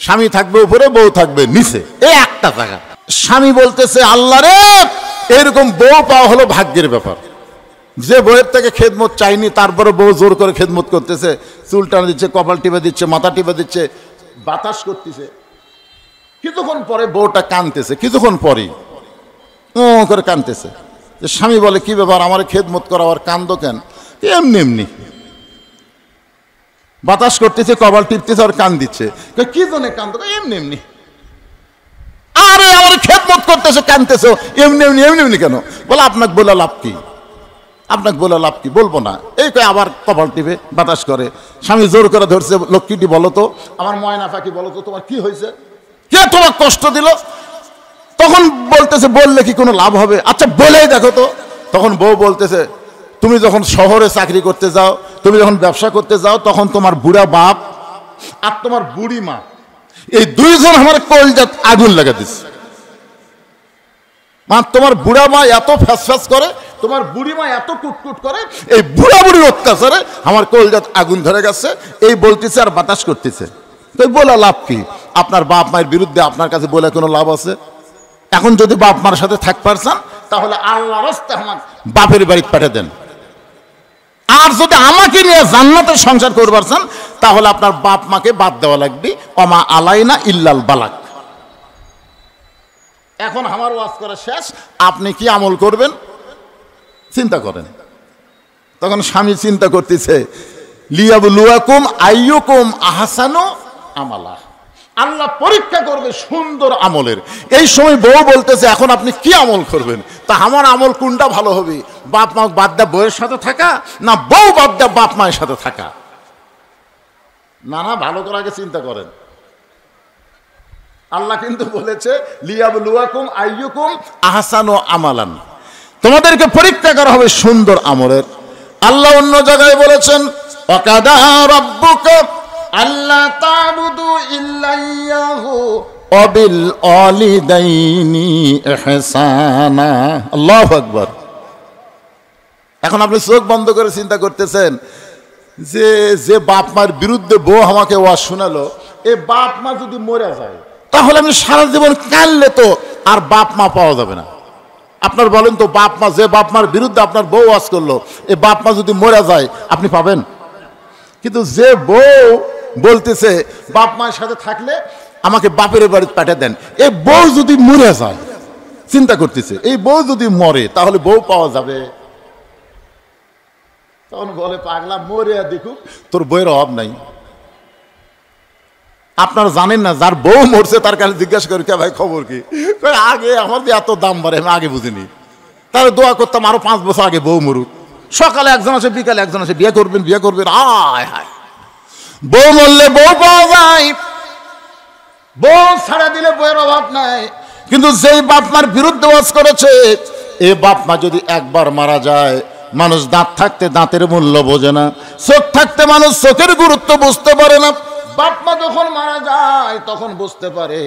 স্বামী থাকবে উপরে, বউ থাকবে নিচে, এই একটা জায়গা। স্বামী বলতেছে আল্লাহ রে, এরকম বউ পাওয়া হলো ভাগ্যের ব্যাপার। যে বউয়ের থেকে খেদমত চাইনি, তারপরে বউ জোর করে খেদমত করতেছে, চুল টানা দিচ্ছে, কপাল টিপে দিচ্ছে, মাথা টিপে দিচ্ছে, বাতাস করতেছে। কিছুক্ষণ পরে বউটা কাঁদতেছে, কিছুক্ষণ পরেই ও করে কাঁদতেছে। স্বামী বলে কি ব্যাপার, আমার খেদমত করা আর কান্দো কেন? এমনি এমনি বাতাস করতেছে, কপাল টিপতেছে আর কান দিচ্ছে। কি জন্য কান্দো? এমনি এমনি। আরে আমার খেদমত করতেছে, কাঁদতেছে, এমনি এমনি এমনি এমনি কেন? বলে আপনাকে বলে লাভ কি, আপনাকে বলে লাভ কি, বলবো না। এই আবার কপাল টিপে বাতাস করে। স্বামী জোর করে ধরছে, লক্ষ্মীটি বলো তো, আমার ময়না পাখি বলো তো, তোমার কি হয়েছে, কে তোমার কষ্ট দিল? তখন বলতেছে বললে কি কোনো লাভ হবে, আচ্ছা বলেই দেখো তো। তখন বউ বলতেছে তুমি যখন শহরে চাকরি করতে যাও, তুমি যখন ব্যবসা করতে যাও, তখন তোমার বুড়া বাপ আর তোমার বুড়ি মা, এই দুইজন আমার কলজাত আগুন লাগা দিচ্ছে। মা, তোমার বুড়া মা এত ফ্যাস ফ্যাস করে, তোমার বুড়ি মা এত কুটকুট করে, এই বুড়া বুড়ির অত্যাচারে আমার কলজাত আগুন ধরে গেছে, এই বলতেছে আর বাতাস করতেছে। তো বলে লাভ কি? আপনার বাপ মায়ের বিরুদ্ধে আপনার কাছে বলে কোনো লাভ আছে? এখন যদি বাপ মার সাথে থাক পারছেন, তাহলে আল্লাহর রাস্তায় আমার বাপের বাড়ি পাঠিয়ে দেন। আর যদি আমাকে নিয়ে জান্নাতের সংসার করবারছেন, তাহলে আপনার বাপ মাকে বাদ দেওয়া লাগবে। ওমা আলাইনা ইল্লাল বালাক। এখন আমার ওয়াজ করা শেষ, আপনি কি আমল করবেন চিন্তা করেন। তখন স্বামী চিন্তা করতেছে লিয়াবলুয়াকুম আইয়ুকুম আহসানু আমালা, আল্লাহ পরীক্ষা করবে সুন্দর আমলের। এই সময় বউ বলতেছে এখন আপনি কি আমল করবেন? তা আমার আমল কোনটা ভালো হবে, বাপ মা বাদ দা বউয়ের সাথে থাকা, না বউ বাদ দা বাপ মায়ের সাথে থাকা? না না, ভালো করে আগে চিন্তা করেন। আল্লাহ কিন্তু বলেছে লিয়াবলুয়াকুম আইয়ুকুম আহসানু আমালান, তোমাদেরকে পরীক্ষা করা হবে সুন্দর আমলের। আল্লাহ অন্য জায়গায় বলেছেন ওয়াকাদা রাব্বুকা আল্লা তা'বুদু ইল্লা ইয়াহু ওয়া বিল ওয়ালিদাইনি ইহসানা। আল্লাহু আকবার। এখন আপনি চোখ বন্ধ করে চিন্তা করতেছেন যে যে বাপ মার বিরুদ্ধে বউ আমাকে ওয়াজ শোনালো, এই বাপ মা যদি মরে যায়, তাহলে আমি সারা জীবন কাঁদলে তো আর বাপ মা পাওয়া যাবে না। আপনার বলেন তো, বাপ মা, যে বাপ মার বিরুদ্ধে আপনার বউ ওয়াজ করলো, এই বাপ মা যদি মরে যায় আপনি পাবেন? কিন্তু যে বউ বলতেছে বাপ মায়ের সাথে থাকলে আমাকে বাপের বাড়ি পাঠিয়ে দেন, এই বউ যদি মরে যায়, চিন্তা করতেছে এই বউ যদি মরে তাহলে বউ পাওয়া যাবে? তখন বলে পাগলা, মরে দেখুক, তোর বইয়ের অভাব নাই। আপনারা জানেন না, যার বউ মরছে তার কাছে জিজ্ঞাসা করি কে ভাই খবর কি, আগে আমার যে এত দাম বাড়ে আমি আগে বুঝিনি, তাহলে দোয়া করতাম আরো 5 বছর আগে বউ মরুক। সকালে একজন আসে, বিকালে একজন আসে, বিয়ে করবেন বিয়ে করবেন। আয় হায়, বউ মরলে বউ পাওয়া যায়, বউ ছাড়া দিলে বউয়ের অভাব নাই। কিন্তু যেই বাপ মার বিরুদ্ধে ওয়াজ করেছে, এই বাপ মা যদি একবার মারা যায়, মানুষ দাঁত থাকতে দাঁতের মূল্য বোঝে না, চোখ থাকতে মানুষ চোখের গুরুত্ব বুঝতে পারে না। বাপ মা যখন মারা যায় তখন বুঝতে পারে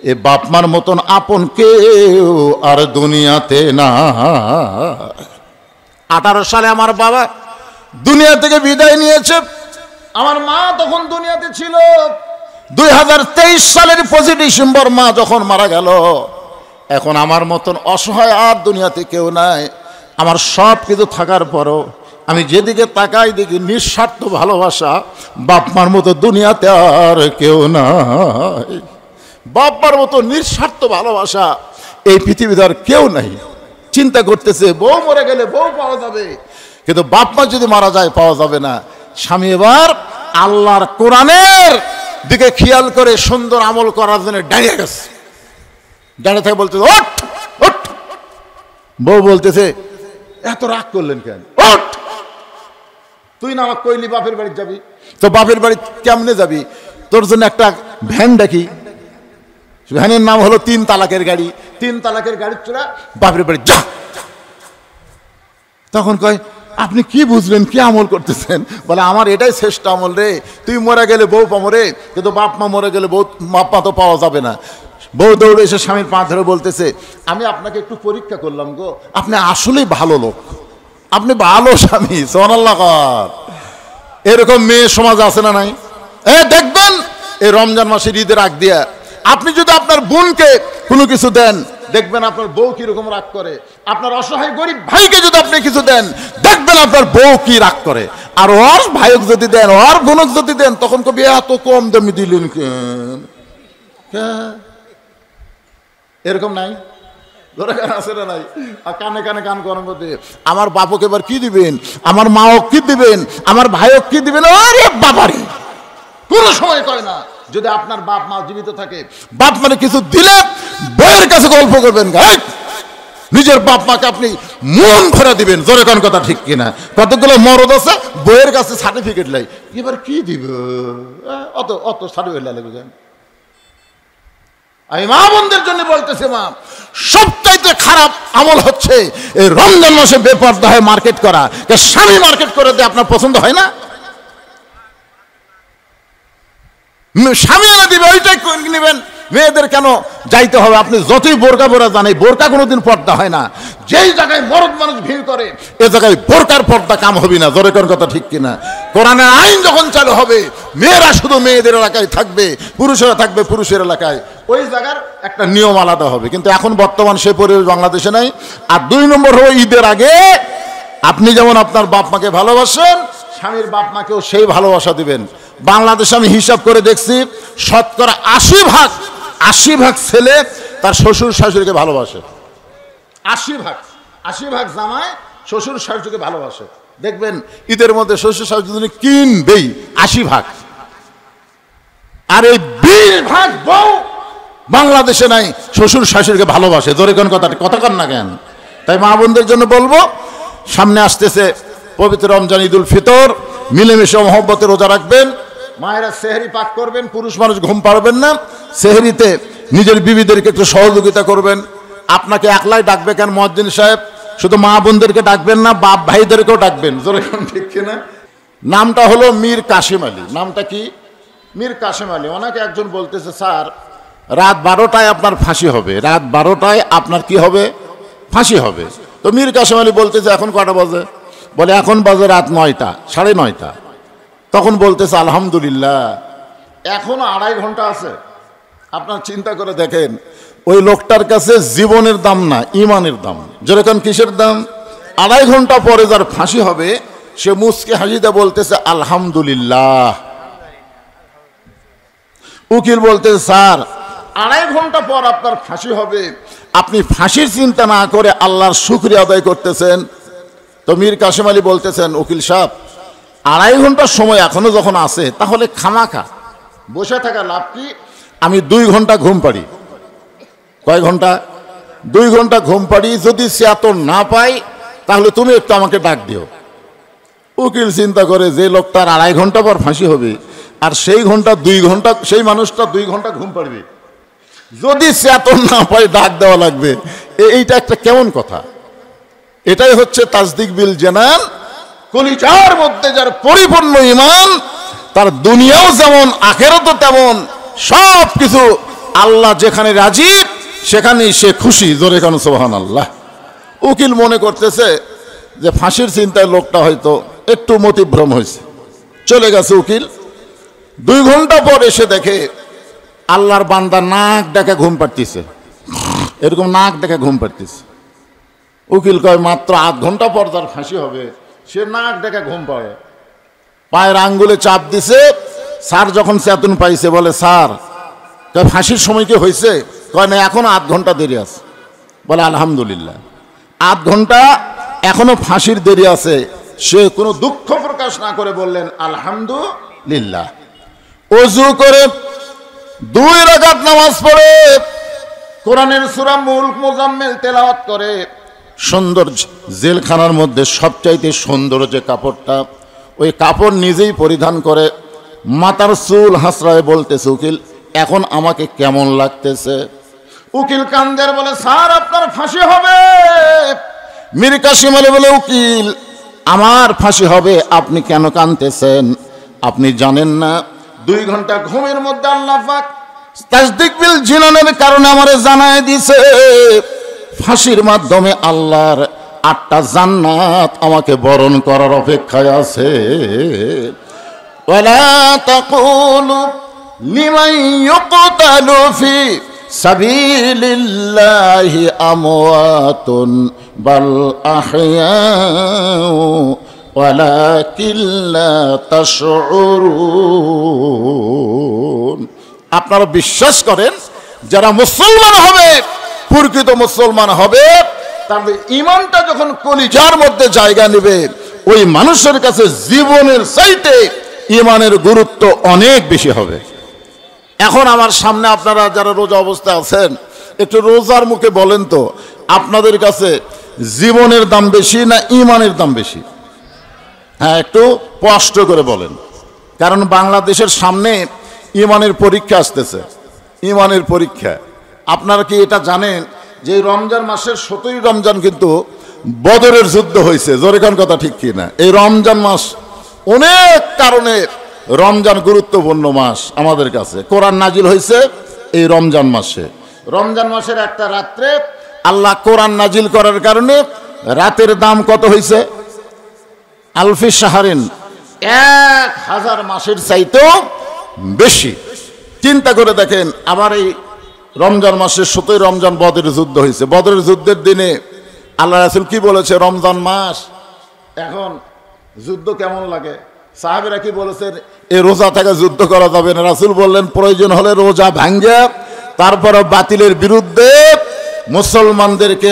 এ বাপ মার মতন আপন কেউ আর দুনিয়াতে না। 18 সালে আমার বাবা দুনিয়া থেকে বিদায় নিয়েছে, আমার মা তখন দুনিয়াতে ছিল। 2023 সালের 25 ডিসেম্বর মা যখন মারা গেল, এখন আমার মতন অসহায় আর দুনিয়াতে কেউ নাই। আমার সব কিছু থাকার পরও আমি যেদিকে তাকাই দেখি নিঃস্বার্থ ভালোবাসা, বাপ মার মতো দুনিয়াতে আর কেউ নাই। বাপ মার মতো নিঃস্বার্থ ভালোবাসা এই পৃথিবীতে আর কেউ নাই। চিন্তা করতেছে বউ মরে গেলে বউ পাওয়া যাবে, কিন্তু বাপ মা যদি মারা যায় পাওয়া যাবে না। স্বামী এবার আল্লাহর কোরআনের দিকে খেয়াল করে সুন্দর আমল করার জন্য দাঁড়িয়ে গেছে। দাঁড়িয়ে থেকে বলতেছে ওঠ ওঠ। বউ বলতেছে এত রাগ করলেন কেন? ওঠ, তুই না আমাকে কইলি বাপের বাড়ি যাবি, তো বাপের বাড়ি কেমনে যাবি? তোর জন্য একটা ভ্যান ডাকি, ভ্যানের নাম হলো 3 তালাকের গাড়ি। 3 তালাকের গাড়ি চড়া বাপের বাড়ি যা। তখন কয় আপনি কি বুঝলেন, কি আমল করতেছেন? বলে আমার এটাই শ্রেষ্ঠ আমল রে। তুই মরে গেলে বউ পাবো রে, কিন্তু বাপ মা মরে গেলে বউ বাপ মা তো পাওয়া যাবে না। বউ দৌড়ে এসে স্বামীর পা ধরে বলতেছে আমি আপনাকে একটু পরীক্ষা করলাম গো, আপনি আসলেই ভালো লোক, আপনি ভালো স্বামী। সুবহানাল্লাহ। এরকম মেয়ে সমাজ আছে না নাই? দেখবেন এই রমজান মাসের ঈদের আগ দিয়া আপনি যদি আপনার বোনকে কোনো কিছু দেন, দেখবেন আপনার বউ কিরকম রাগ করে। আপনার অসহায় গরিব ভাইকে যদি আপনি কিছু দেন, দেখবেন আপনার বউ কি রাগ করে। আর ওর ভাইক যদি দেন, ওর বোনক যদি দেন, তখন কবি এত কম দামি দিলেন কেন? এরকম নাই? আছে না নাই? আর কানে কানে কান করার মধ্যে আমার বাপকে এবার কি দিবেন, আমার মাও কি দিবেন, আমার ভাইও কি দিবেন? আরে বাবারে, কোনো সময় কয় না। যদি আপনার বাপ মা জীবিত থাকে, বাপ মানে কিছু দিলে বইয়ের কাছে গল্প করবেন, নিজের বাপ মাকে আপনি মন ভরে দিবেন। জোরে কোন কথা ঠিক কিনা? কতগুলো মরদ আছে বইয়ের কাছে সার্টিফিকেট লাই, এবার কি দিব, অত অত সার্টিফিকেট লাগবে। আমি মা বোনদের জন্য বলতেছি, মা সবচাইতে খারাপ আমল হচ্ছে এই রমজান মাসে বেপরদা হয়ে মার্কেট করা। স্বামী মার্কেট করে দিয়ে আপনার পছন্দ হয় না, স্বামী এনে দিবে, ওইটাই নেবেন। মেয়েদের কেন যাইতে হবে? আপনি যতই বোরকা পরা জানেন, বোরকা কোনোদিন পর্দা হয় না। যেই জায়গায় মরদ মানুষ ভিড় করে, এ জায়গায় বোরকার পর্দা কাম হবে না। জোরে কোন কথা ঠিক কিনা? কোরআনের আইন যখন চালু হবে, মেয়েরা শুধু মেয়েদের এলাকায় থাকবে, পুরুষেরা থাকবে পুরুষের এলাকায়, ওই জায়গার একটা নিয়ম আলাদা হবে। কিন্তু এখন বর্তমান সে পরিবেশ বাংলাদেশে নাই। আর 2 নম্বর হলো, ঈদের আগে আপনি যেমন আপনার বাপ মাকে ভালোবাসেন, স্বামীর বাপ মাকেও সেই ভালোবাসা দিবেন। বাংলাদেশে আমি হিসাব করে দেখছি, শতকরা 80 ভাগ ছেলে তার শ্বশুর শাশুড়িকে ভালোবাসে। 80 ভাগ জামাই শ্বশুর শাশুড়িকে ভালোবাসে। দেখবেন ঈদের মধ্যে শ্বশুর শাশুড়ি কিনবেই 80 ভাগ। আর এই 20 ভাগ বউ বাংলাদেশে নাই, শ্বশুর শাশুড়িকে ভালোবাসে। জোরে কোন কথা কন না কেন? তাই মা বোনদের জন্য বলবো, সামনে আসতেছে পবিত্র রমজান, ঈদুল ফিতর, মিলেমিশে মহব্বতে রোজা রাখবেন। মায়েরা সেহরি পাক করবেন, পুরুষ মানুষ ঘুম পারবেন না, সেহরিতে নিজের বিবিদেরকে একটু সহযোগিতা করবেন। আপনাকে একলাই ডাকবে কেন মুয়াজ্জিন সাহেব? শুধু মা বোনদেরকে ডাকবেন না, বাপ ভাইদেরকেও ডাকবেন। জোরে কোন ঠিক কিনা? নামটা হলো মীর কাশেম আলী। নামটা কি? মীর কাশেম আলী। ওনাকে একজন বলতেছে, স্যার রাত 12টায় আপনার ফাঁসি হবে, রাত 12টায় আপনার কি হবে? ফাঁসি হবে। তো মীর কাশেম আলী বলতেছে, এখন কটা বাজে? বলে এখন বাজে রাত 9টা, 9:30। তখন বলতেছে, আলহামদুলিল্লাহ, এখনো 2.5 ঘন্টা আছে। আপনার চিন্তা করে দেখেন, ওই লোকটার কাছে জীবনের দাম না, ইমানের দাম। যেরকম কিসের দাম? 2.5 ঘন্টা পরে যার ফাঁসি হবে, সে মুচকে হাসিতে বলতেছে আলহামদুলিল্লাহ। উকিল বলতেছে, স্যার 2.5 ঘন্টা পর আপনার ফাঁসি হবে, আপনি ফাঁসির চিন্তা না করে আল্লাহর শুকরিয়া আদায় করতেছেন। তো মীর কাশেম আলী বলতেছেন, উকিল সাহেব 2.5 ঘন্টার সময় এখনো যখন আছে, তাহলে খামাখা বসে থাকা লাভ কি? আমি 2 ঘন্টা ঘুম পাড়ি। কয় ঘন্টা? 2 ঘন্টা ঘুম পাড়ি। যদি চেতন না পাই, তাহলে তুমি একটু আমাকে ডাক দিও। উকিল চিন্তা করে, যে লোকটার 2.5 ঘন্টা পর ফাঁসি হবে, আর সেই ঘন্টা 2 ঘন্টা, সেই মানুষটা 2 ঘন্টা ঘুম পাড়বে, যদি চেতন না পাই ডাক দেওয়া লাগবে, এইটা একটা কেমন কথা? এটাই হচ্ছে তাসদিক বিল জানান। কলিজার মধ্যে যার পরিপূর্ণ ঈমান, তার দুনিয়াও যেমন আখিরাতও তেমন। সব কিছু আল্লাহ যেখানে রাজি, সেখানেই সে খুশি। জোরে কান সুবহানাল্লাহ। উকিল মনে করতেছে যে ফাঁসির চিন্তায় লোকটা হয়তো একটু মতিভ্রম হয়েছে, চলে গেছে উকিল। 2 ঘন্টা পর এসে দেখে আল্লাহর বান্দা নাক ডেকে ঘুম পাড়তেছে, এরকম নাক ডেকে ঘুম পাড়তেছে। উকিল কয়, মাত্র 8 ঘন্টা পর যার ফাঁসি হবে, সে নাক ডেকে ঘুম পাড়ে। পায়ের আঙ্গুলে চাপ দিছে। স্যার যখন চেতন পাইছে, বলে, স্যার ফাঁসির সময় কি হয়েছে? কয় না, এখনো 8 ঘন্টা দেরি আছে। বলে, আলহামদুলিল্লাহ, 8 ঘন্টা এখনো ফাঁসির দেরি আছে। সে কোনো দুঃখ প্রকাশ না করে বললেন আলহামদুলিল্লাহ। ওযু করে 2 রাকাত নামাজ পড়ে কোরআনের সূরা মুলক মুজাম্মিল তেলাওয়াত করে। সুন্দর জেলখানার মধ্যে সবচাইতে সুন্দর যে কাপড়টা, ওই কাপড় নিজেই পরিধান করে মাথার চুল হাসড়ায় বলতেছে, উকিল এখন আমাকে কেমন লাগতেছে? উকিল কান্দের, বলে, স্যার আপনার ফাঁসি হবে। মীর কাশেম আলী বলে, উকিল আমার ফাঁসি হবে, আপনি কেন কাঁদতেছেন? আপনি জানেন না 2 ঘন্টা ঘুমের মধ্যে আল্লাহ পাক তাসদিক বিল জিনানের কারণে আমারে জানায় দিছে, ফাঁসির মাধ্যমে আল্লাহর 8টা জান্নাত আমাকে বরণ করার অপেক্ষায় আছে। ওয়ালা তাকুলু লিমান ইউকতালু ফি সাবিলিল্লাহি আমওয়াতুন বাল আহইয়াউ ওয়ালাকিন লা তাশউরুন। আপনারা বিশ্বাস করেন যারা মুসলমান হবে, প্রকৃত মুসলমান হবে, তাহলে ঈমানটা যখন কলিজার মধ্যে জায়গা নেবে, ওই মানুষের কাছে জীবনের চাইতে ঈমানের গুরুত্ব অনেক বেশি হবে। এখন আমার সামনে আপনারা যারা রোজা অবস্থায় আছেন, একটু রোজার মুখে বলেন তো, আপনাদের কাছে জীবনের দাম বেশি না ঈমানের দাম বেশি? হ্যাঁ, একটু স্পষ্ট করে বলেন। কারণ বাংলাদেশের সামনে ঈমানের পরীক্ষা আসতেছে, ঈমানের পরীক্ষা। আপনারা কি এটা জানেন যে রমজান মাসের 17ই রমজান কিন্তু বদরের যুদ্ধ হয়েছে? জোরে কোন কথা ঠিক কি না? এই রমজান মাস অনেক কারণে রমজান গুরুত্বপূর্ণ মাস আমাদের কাছে। কোরআন নাজিল হয়েছে এই রমজান মাসে। রমজান মাসের একটা রাত্রে আল্লাহ কোরআন নাজিল করার কারণে রাতের দাম কত হয়েছে? আলফি শাহরিন, 1000 মাসের চাইতেও বেশি। চিন্তা করে দেখেন, আবার এই রমজান মাসের 17ই রমজান বদরের যুদ্ধ হয়েছে। বদরের যুদ্ধের দিনে আল্লাহ রাসূল কি বলেছে? রমজান মাস, এখন যুদ্ধ কেমন লাগে? সাহাবীরা কি বলেছেন? এই রোজা থেকে যুদ্ধ করা যাবে না। রাসূল বললেন প্রয়োজন হলে রোজা ভাঙ্গে তারপরে বাতিলের বিরুদ্ধে মুসলমানদেরকে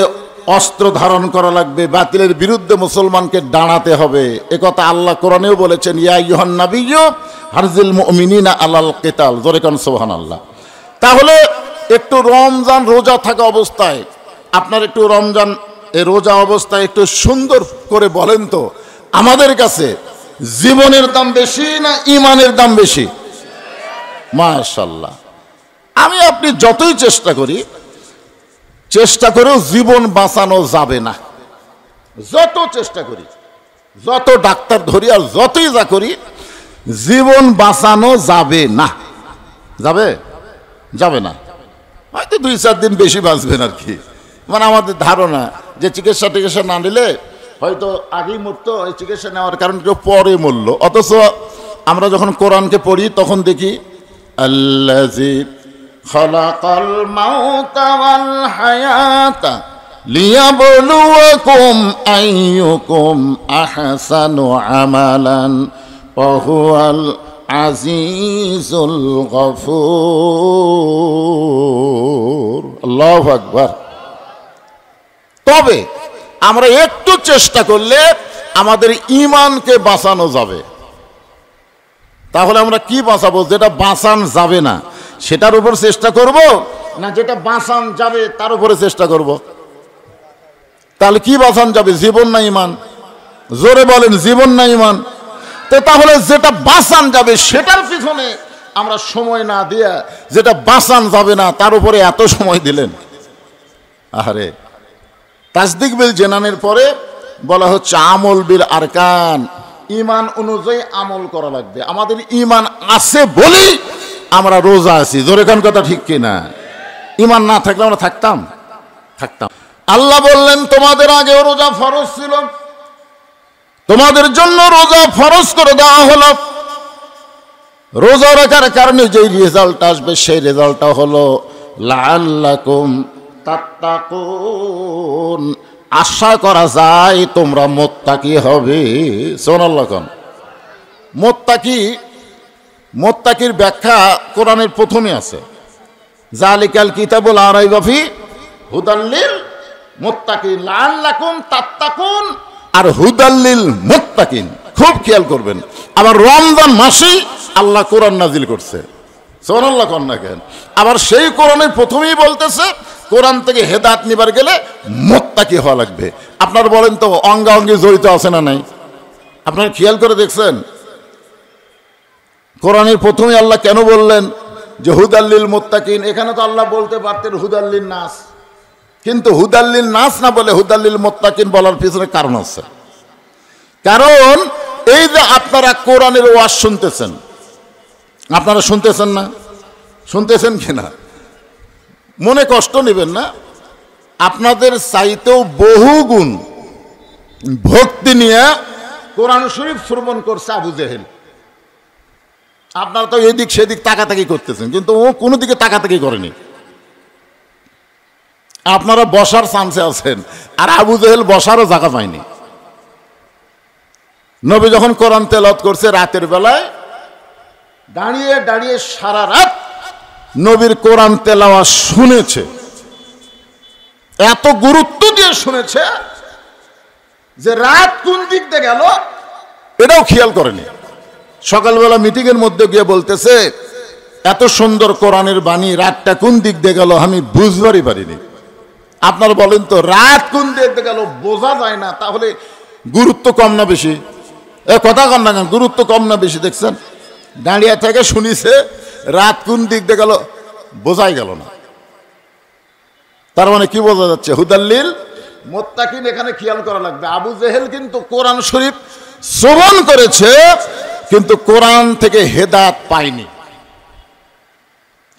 অস্ত্র ধারণ করা লাগবে, বাতিলের বিরুদ্ধে মুসলমানকে দাঁড়াতে হবে। একথা আল্লাহ কোরআনেও বলেছেন, ইয়া আইয়ুহান নাবিয়্যু হারজিল মুমিনিনা আলাল কিতাল। জোরে কোন সুবহানাল্লাহ। তাহলে একটু রমজান রোজা থাকা অবস্থায় আপনার একটু রমজান এই রোজা অবস্থায় একটু সুন্দর করে বলেন তো, আমাদের কাছে জীবনের দাম বেশি না ঈমানের দাম বেশি? মাশাআল্লাহ। আমি আপনি যতই চেষ্টা করেও জীবন বাঁচানো যাবে না। যত চেষ্টা করি, যত ডাক্তার ধরি আর যতই যা করি, জীবন বাঁচানো যাবে না। যাবে না। হয়তো 2-4 দিন বেশি বাঁচবেন আর কি। মানে আমাদের ধারণা যে চিকিৎসা না নিলে হয়তো আগেই মরতো, এই চিকিৎসা নেওয়ার কারণে কেউ পরে মরল। অথচ আমরা যখন কোরআনকে পড়ি তখন দেখি আল্লাযী খালাকাল মাউতা ওয়াল হায়াতা লিয়াবলুয়াকুম আইয়ুকুম আহসানু আমালান ওয়া হুয়াল আজিজুল গফুর। আল্লাহু আকবার। তবে আমরা একটু চেষ্টা করলে আমাদের ঈমানকে বাঁচানো যাবে। তাহলে আমরা কি বাঁচাবো? যেটা বাঁচান যাবে না সেটার উপর চেষ্টা করব, না যেটা বাঁচান যাবে তার উপরে চেষ্টা করব? তাহলে কি বাঁচান যাবে, জীবন না ঈমান? জোরে বলেন, জীবন না ঈমান? তো তাহলে যেটা বাঁচান যাবে সেটার পিছনে আমরা সময় না দিয়ে যেটা বাঁচান যাবে না তার উপরে এত সময় দিলেন। আরে তাসদিক বিল জানানের পরে বলা হচ্ছে আমল বিল আরকান, ঈমান অনুযায়ী আমল করা লাগবে। আমাদের ঈমান আছে বলেই আমরা রোজা আছি। জোরে কোন কথা ঠিক কি না? ঈমান না থাকলে আমরা থাকতাম। আল্লাহ বললেন তোমাদের আগেও রোজা ফরজ ছিল, তোমাদের জন্য রোজা ফরজ করে দেওয়া হলো। রোজা রাখার কারণে যে রেজাল্ট আসবে সেই রেজাল্টটা হলো লাআল্লাকুম তাত্তাকুন, আশা করা যায় তোমরা মুত্তাকি হবে। সুবহানাল্লাহ। মুত্তাকির ব্যাখ্যা কোরআনের প্রথমে আছে, যালিকাল কিতাবুল লা রাইবা ফি হুদাল লিল মুত্তাকিন, লাআল্লাকুম তাত্তাকুন আর হুদাল লিল মুত্তাকিন। খুব খেয়াল করবেন। আবার রমজান মাসেই আল্লাহ কোরআন নাজিল করছে। সুবহানাল্লাহ কোন না কেন? আবার সেই কোরআনের প্রথমেই বলতেছে কোরআন থেকে হেদায়েত নিবার গেলে মুত্তাকি হওয়া লাগবে। আপনারা বলেন তো অঙ্গাঙ্গি জড়িত আছে না নাই? আপনারা খেয়াল করে দেখছেন কোরআনের প্রথমে আল্লাহ কেন বললেন যে হুদাল্লিল মুত্তাকিন? এখানে তো আল্লাহ বলতে পারতেন হুদাল্লিল নাস, কিন্তু হুদাল্লিল নাস না বলে হুদাল্লিল মুত্তাকিন বলার পিছনে কারণ আছে। কারণ এই যে আপনারা কোরআনের ওয়াজ শুনতেছেন, আপনারা শুনতেছেন না? শুনতেছেন কিনা? মনে কষ্ট নেবেন না। আপনাদের চাইতেও বহুগুণ ভক্তি নিয়ে কোরআন শরীফ শ্রবণ করছে আবু জেহেল। আপনারা তো এদিক সেদিক তাকাতাকি করতেছেন, কিন্তু ও কোনো দিকে তাকাতাকি করেনি। আপনারা বসার চান্সে আছেন, আর আবু জেহেল বসারও জায়গা পায়নি। নবী যখন কোরআন তেলাওয়াত করছে রাতের বেলায়, দাঁড়িয়ে দাঁড়িয়ে সারা রাত নবীর কোরআন তেলাওয়াত শুনেছে, এত গুরুত্ব দিয়ে শুনেছে যে রাত কোন দিক দিয়ে গেল এটাও খেয়াল করেনি। সকালবেলা মিটিং এর মধ্যে গিয়ে বলতেছে, এত সুন্দর কোরআনের বাণী, রাতটা কোন দিক দিয়ে গেল আমি বুঝবারই পারিনি। আপনারা বলেন তো, রাত কোন দিক দিয়ে গেল বোঝা যায় না, তাহলে গুরুত্ব কম না বেশি? কথা কম না, গুরুত্ব কম না বেশি? দেখছেন, দাঁড়িয়ে থেকে শুনিছে, রাত কোন দিক দিয়ে গেল বোঝাই গেল না। তার মানে কি বোঝা যাচ্ছে? হুদাল্লিল মুত্তাকিন এখানে খেয়াল করা লাগবে। আবু জেহেল কিন্তু কোরআন শরীফ শ্রবণ করেছে, কিন্তু কোরআন থেকে হেদায়েত পায়নি।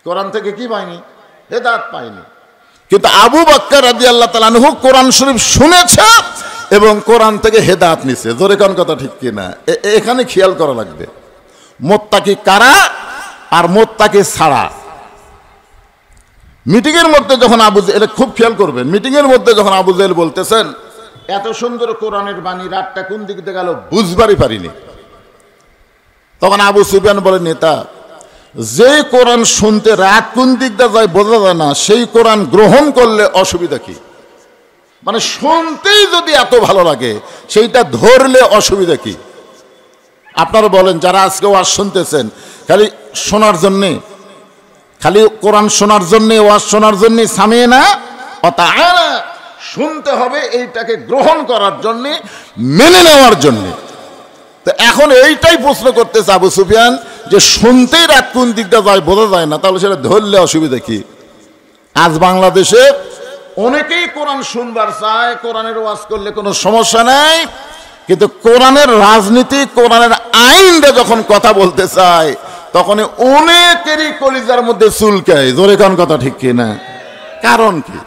কোরআন থেকে কি পায়নি? হেদায়েত পায়নি। কিন্তু আবু বকর রাদিয়াল্লাহু তাআলা আনহু কোরআন শরীফ শুনেছে এবং কোরআন থেকে হেদায়েত নিছে। জোরে কোন কথা ঠিক কিনা? এখানে খেয়াল করা লাগবে মুত্তাকি কারা আর মুত্তাকি ছাড়া। মিটিং এর মধ্যে যখন আবু জেহেল, খুব খেয়াল করবেন, মিটিং এর মধ্যে যখন আবু জেহেল বলতেছেন এত সুন্দর কোরআনের বাণী, রাতটা কোন দিক দিয়ে গেল বুঝবারই পারিনি, তখন আবু সুফিয়ান বলেন, নেতা, যে কোরআন শুনতে রাত কোন দিক দিয়ে যায় বোঝা যায় না, সেই কোরআন গ্রহণ করলে অসুবিধা কি? মানে শুনতেই যদি এত ভালো লাগে, সেইটা ধরলে অসুবিধা কি? আপনারা বলেন, যারা আজকে ওয়াজ শুনতেছেন খালি শোনার জন্যে, খালি কোরআন শোনার জন্যে, ওয়াজ শোনার জন্যে, সামিয়ে না অতাআনা, শুনতে হবে এইটাকে গ্রহণ করার জন্যে, মেনে নেওয়ার জন্যে। তো এখন এইটাই প্রশ্ন করতেছে আবু সুফিয়ান, যে শুনতেই রাত কোন দিকটা যায় বোঝা যায় না, তাহলে সেটা ধরলে অসুবিধা কি? আজ বাংলাদেশে অনেকেই কোরআন শুনবার চায়, কোরআনের ওয়াজ করলে কোনো সমস্যা নাই, কিন্তু কোরআনের রাজনীতি, কোরআনের আইনটা যখন কথা বলতে চায়, তখন অনেকেরই কলিজার মধ্যে চুলকায়। জোরে কোন কথা ঠিক কিনা? কারণ কি?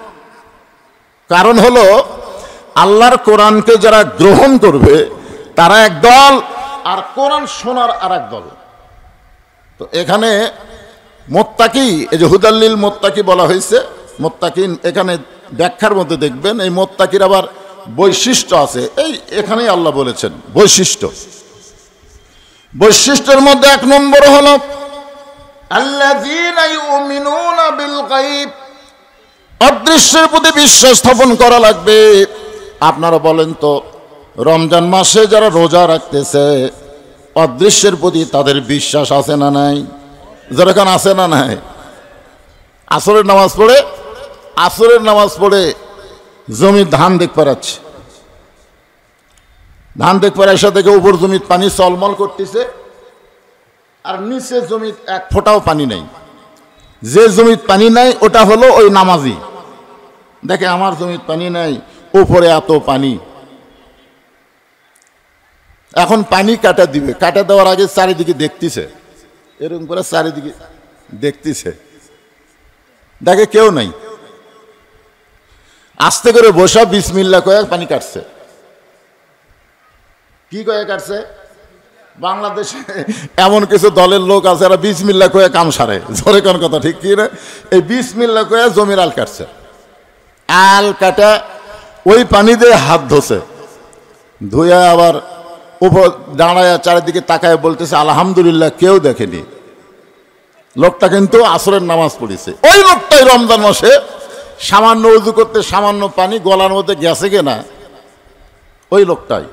কারণ হলো, আল্লাহর কোরআনকে যারা গ্রহণ করবে তারা এক দল, আর কোরআন শোনার আর এক দল। তো এখানে মুত্তাকি, এই যে হুদাল্লিল মুত্তাকি বলা হয়েছে, মুত্তাকিন এখানে ব্যাখ্যার মধ্যে দেখবেন এই মুত্তাকির আবার বৈশিষ্ট্য আছে। এই এখানেই আল্লাহ বলেছেন বৈশিষ্ট্য। বৈশিষ্ট্যের মধ্যে এক নম্বর হলো আল্লাযীনা ইউমিনুনা বিল গায়ব, অদৃশ্যের প্রতি বিশ্বাস স্থাপন করা লাগবে। আপনারা বলেন তো, রমজান মাসে যারা রোজা রাখতেছে, অদৃশ্যের প্রতি তাদের বিশ্বাস আছে না নাই? যেরকম আছে না নাই? আসরের নামাজ পড়ে জমির ধান দেখতে পাচ্ছে, ধান দেখতে পারে, এসে দেখে উপর জমির পানি চলমল করতেছে, আর নিচে জমির এক ফোঁটাও পানি নাই। যে জমির পানি নাই ওটা হলো ওই নামাজি। দেখে আমার জমির পানি নাই, উপরে এত পানি। এখন পানি কাটা দিবে, কাটা দেওয়ার আগে চারিদিকে দেখতেছে, এরকম করে চারিদিকে দেখতেছে, দেখে কেউ নাই, আস্তে করে বসা বিসমিল্লাহ কয়ে পানি কাটছে। কি কয়ে কাটছে? বাংলাদেশে এমন কিছু দলের লোক আছে, এরা বিসমিল্লাহ কয়ে কাম সারে। জোরে কোন কথা ঠিক কি না? এই বিসমিল্লাহ কয়ে জমির আল কাটছে। আল কাটা ওই পানি দিয়ে হাত ধোছে, ধুয়ে আবার উপর দাঁড়ায় চারিদিকে তাকায় বলতেছে আলহামদুলিল্লাহ, কেউ দেখেনি। লোকটা কিন্তু আসরের নামাজ পড়েছে। ওই লোকটাই রমজান মাসে সামান্য উযু করতে সামান্য পানি গলার মধ্যে গেছে কিনা, ওই লোকটাই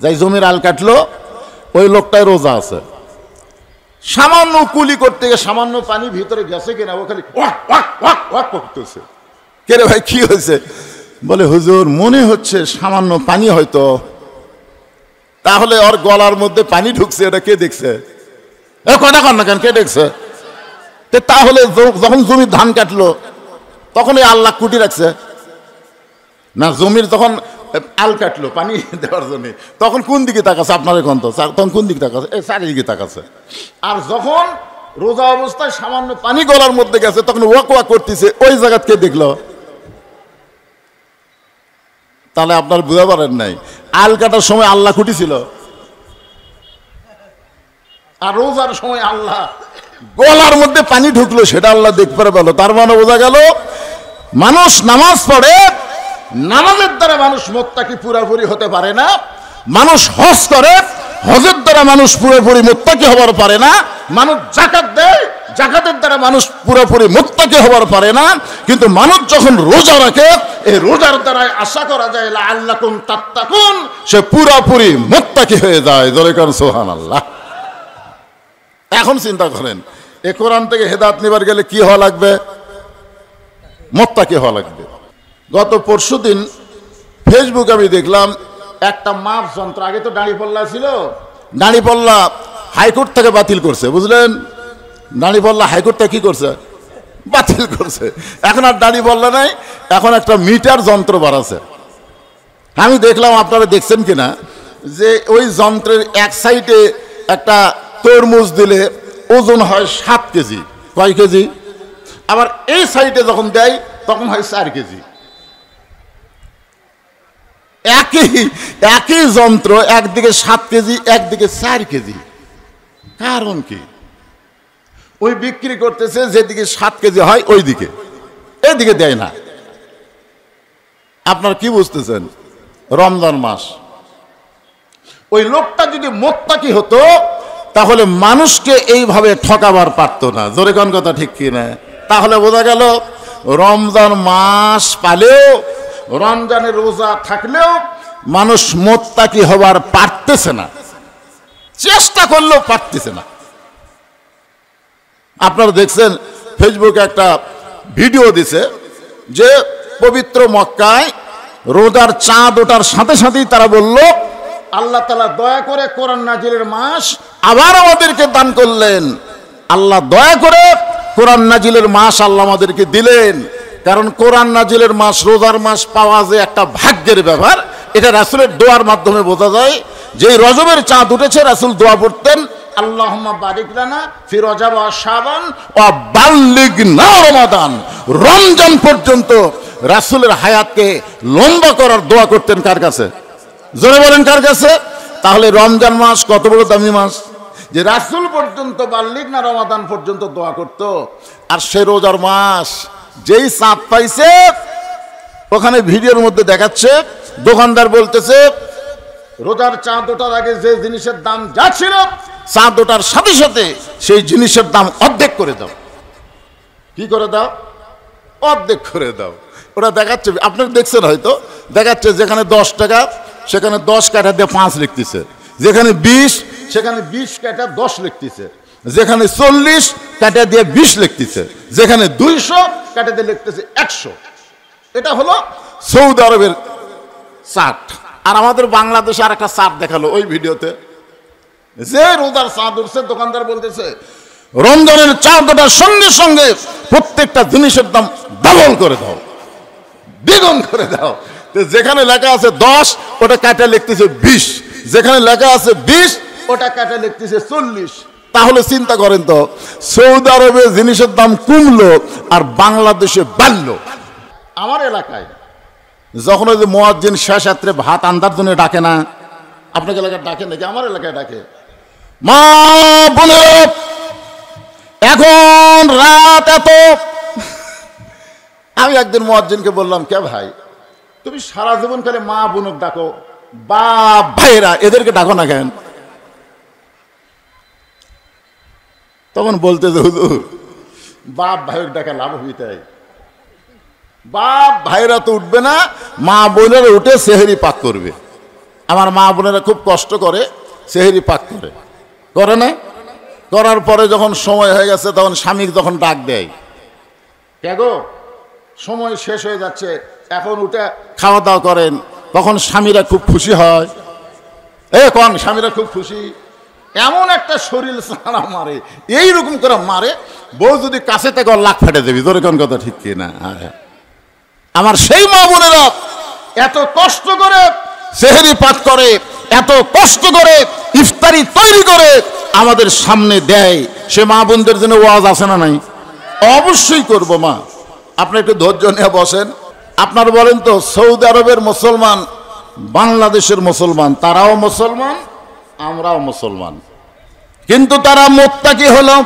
যাই জমির আল কাটলো, ওই লোকটাই রোজা আছে। সামান্য কুলি করতে গিয়ে সামান্য পানি ভিতরে গেছে কিনা, ও খালি ওয়াক ওয়াক ওয়াক ওয়াক করতেছে। কে রে ভাই, কি হয়েছে? বলে হুজুর, মনে হচ্ছে সামান্য পানি হয়তো। তাহলে ওর গলার মধ্যে পানি ঢুকছে, এটা কে দেখছে? এ কথা কন না কেন, কে দেখছে? তাহলে যখন জমির ধান কাটলো তখন এই আল্লাহ কুটি রাখছে না? জমির যখন আল কাটলো পানি দেওয়ার জন্য, তখন কোন দিকে তাকাচ্ছে? আপনার এখন তো তখন কোন দিকে তাকাচ্ছে? এই চারিদিকে তাকাচ্ছে। আর যখন রোজা অবস্থায় সামান্য পানি গলার মধ্যে গেছে, তখন ওয়াক ওয়াক করতেছে, ওই জায়গা কে দেখলো? তাহলে আপনার বুঝতে পারেন নাই, আল কাটার সময় আল্লাহ কুটি ছিল। আর রোজার সময় আল্লাহ গলার মধ্যে পানি ঢুকলো, সেটা আল্লাহ দেখতে পেল। তার মানে বোঝা গেল মানুষ নামাজ পড়ে, নামাজের দ্বারা মানুষ মুত্তাকি পুরোপুরি হতে পারে না। মানুষ হজ করে, হজের দ্বারা মানুষ পুরোপুরি মুত্তাকি হবার পারে না। মানুষ যাকাত দেয়, যাকাতের দ্বারা মানুষ পুরোপুরি মুত্তাকি হবার পারে না। কিন্তু মানুষ যখন রোজা রাখে, এই রোজার দ্বারাই আশা করা যায় লাআল্লাকুম তাত্তাকুন, সে পুরোপুরি মুত্তাকি হয়ে যায়। জোরে কান সুবহানাল্লাহ। এখন চিন্তা করেন, এ কোরআন থেকে হেদায়েত নিবার গেলে কি হওয়া লাগবে? মুত্তাকি হওয়া লাগবে। গত পরশুদিন ফেসবুকে আমি দেখলাম একটা মাপ যন্ত্র, আগে তো দাঁড়িপাল্লা ছিল, দাঁড়িপাল্লা হাইকোর্ট থেকে বাতিল করছে, বুঝলেন? দাঁড়িপাল্লা হাইকোর্ট থেকে কি করছে? বাতিল করছে। এখন আর দাঁড়িপাল্লা নাই, এখন একটা মিটার যন্ত্র বাড়াছে। আমি দেখলাম, আপনারা দেখছেন কিনা, যে ওই যন্ত্রের এক সাইডে একটা তরমুজ দিলে ওজন হয় 7 কেজি। কয় কেজি? আবার এই সাইডে যখন দেয় তখন হয় 4 কেজি। একই যন্ত্র, একদিকে 7 কেজি, একদিকে 4 কেজি। কারণ কি? ওই বিক্রি করতেছে যেদিকে 7 কেজি হয় ওই দিকে, এদিকে দেয় না। আপনার কি বুঝতেছেন? রমজান মাস, ওই লোকটা যদি মুত্তাকি হতো তাহলে মানুষকে এইভাবে ঠকাবার পারতো না। জোরে কোন কথা ঠিক কি না? তাহলে বোঝা গেল রমজান মাস পালেও, রমজানের রোজা থাকলেও মানুষ মুত্তাকি হবার পারতেছে না, চেষ্টা করলেও পারতেছে না। আপনারা দেখছেন ফেসবুকে একটা ভিডিও দিছে যে পবিত্র মক্কায় রোজার চাঁদ ওঠার সাথে সাথেই তারা বলল, আল্লাহ তাআলা দয়া করে কোরআন নাজিলের মাস আবার আমাদেরকে দান করলেন। আল্লাহ দয়া করে কোরআন নাজিলের মাস আল্লাহ আমাদেরকে দিলেন। কারণ কোরআন নাজিলের মাস, রোজার মাস পাওয়া যে একটা ভাগ্যের ব্যাপার, এটা রাসূলের দোয়ার মাধ্যমে বোঝা যায়। যে রজবের চাঁদ উঠেছে, রাসূল দোয়া পড়তেন, আল্লাহুম্মা বারিক লানা ফি রজব ওয়া শাবান ওয়া বাল্লিগনা রমাদান। রমজান পর্যন্ত রাসূলের হায়াতকে লম্বা করার দোয়া করতেন কার কাছে? জোরে বলেন কার কাছে? তাহলে রমজান মাস কত বড় দামি মাস, যে রাসূল পর্যন্ত বাল্লিগনা রমাদান পর্যন্ত দোয়া করত। আর সে রোজার মাস যেই চাঁদ পাইছে, ওখানে ভিডিওর মধ্যে দেখাচ্ছে দোকানদার বলতেছে, রোজার চাঁদ ওঠার আগে যে জিনিসের দাম যা ছিল, চাঁদ ওঠার সাথে সাথে সেই জিনিসের দাম অর্ধেক করে দাও। কি করে দাও? অর্ধেক করে দাও। ওরা দেখাচ্ছে, আপনারা দেখছেন হয়তো, দেখাচ্ছে যেখানে 10 টাকা সেখানে 10 কাটা দিয়ে 5 লিখতেছে, যেখানে 20 সেখানে 20 কাটা 10 লিখতেছে, যেখানে 40 কাটা দিয়ে 20 লিখতেছে, যেখানে 200 কাটা দিয়ে লিখতেছে 100। এটা হলো সৌদি আরবের চার্ট। আর আমাদের বাংলাদেশে আর একটা চার্ট দেখালো ওই ভিডিওতে, যে রোজার চাঁদ উঠছে, দোকানদার বলতেছে রমজানের চাঁদ ওঠার সঙ্গে সঙ্গে প্রত্যেকটা জিনিসের দাম ডাবল করে দাও, দ্বিগুণ করে দাও। যেখানে লেখা আছে 10 ওটা কাটা লিখতেছে 20, যেখানে লেখা আছে 20 ওটা কাটা লিখতেছে 40। তাহলে চিন্তা করেন তো, সৌদি আরবে জিনিসের দাম কমলো আর বাংলাদেশে বাড়লো। আমার এলাকায় যখন ওই যে মুয়াজ্জিন শেষ রাত্রে ভাত আন্দার জন্য ডাকে না, আপনাকে এলাকায় ডাকে নাকি? আমার এলাকায় ডাকে, মা বোনেরা এখন রাত এত। আমি একদিন মুয়াজ্জিনকে বললাম, কে ভাই তুমি সারা জীবন খালি মা বোনক ডাকো, বাপ ভাইরা এদেরকে ডাকো না কেন? তখন বলতে যে হুজুর, বাপ ভাইয়ের ডাকা লাভ হইতে, বাপ ভাইরা তো উঠবে না, মা বোনেরা উঠে সেহরি পাক করবে। আমার মা বোনেরা খুব কষ্ট করে সেহরি পাক করে না? করার পরে যখন সময় হয়ে গেছে, তখন স্বামীকে যখন ডাক দেয়, কে গো সময় শেষ হয়ে যাচ্ছে, এখন উঠে খাওয়া দাওয়া করেন, তখন স্বামীরা খুব খুশি হয়। কোন স্বামীরা খুব খুশি, এমন একটা শরীর সারা মারে, এইরকম করে মারে, বউ যদি কাছে থেকে লাখ ফেটে দেবি। তোর কোন কথা ঠিক কি না? আমার সেই মা বোনেরা এত কষ্ট করে সেহরি পাক করে, এত কষ্ট করে ইফতারি তৈরি করে আমাদের সামনে দেয়। সে মা বোনদের জন্য ওয়াজ আছে না নাই? অবশ্যই করব। মা আপনি একটু ধৈর্য নিয়ে বসেন। আপনারা বলেন তো, সৌদি আরবের মুসলমান, বাংলাদেশের মুসলমান, তারাও মুসলমান, আমরাও মুসলমান, কিন্তু তারা মুত্তাকি হলো,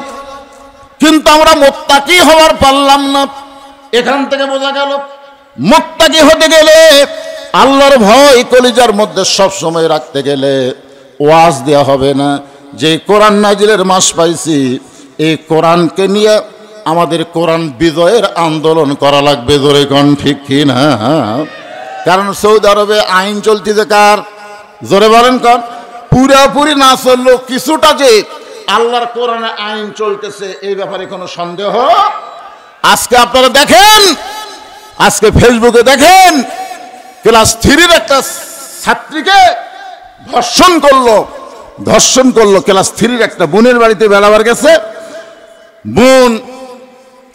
কিন্তু আমরা মুত্তাকি হওয়ার পারলাম না। এখান থেকে বোঝা গেল মুত্তাকি হতে গেলে, আল্লাহর ভয় কলিজার মধ্যে সব সময় রাখতে গেলে ওয়াজ দেওয়া হবে না। যে কোরআন নাজিলের মাস পাইছি, এই কোরআনকে নিয়ে আমাদের কোরআন বিজয়ের আন্দোলন করা লাগবে। জোরে কোন ঠিক কি না? কারণ সৌদি আরবে আইন চলতেছে কার? জোরে বলেন কোন? পুরাপুরি না চললেও কিছুটা যে আল্লাহর কোরআনে আইন চলতেছে, এই ব্যাপারে কোনো সন্দেহ। আজকে আপনারা দেখেন, আজকে ফেসবুকে দেখেন, ক্লাস 3-র একটা ছাত্রীকে ধর্ষণ করলো ক্লাস 3-র একটা বোনের বাড়িতে বেড়াবার গেছে। বোন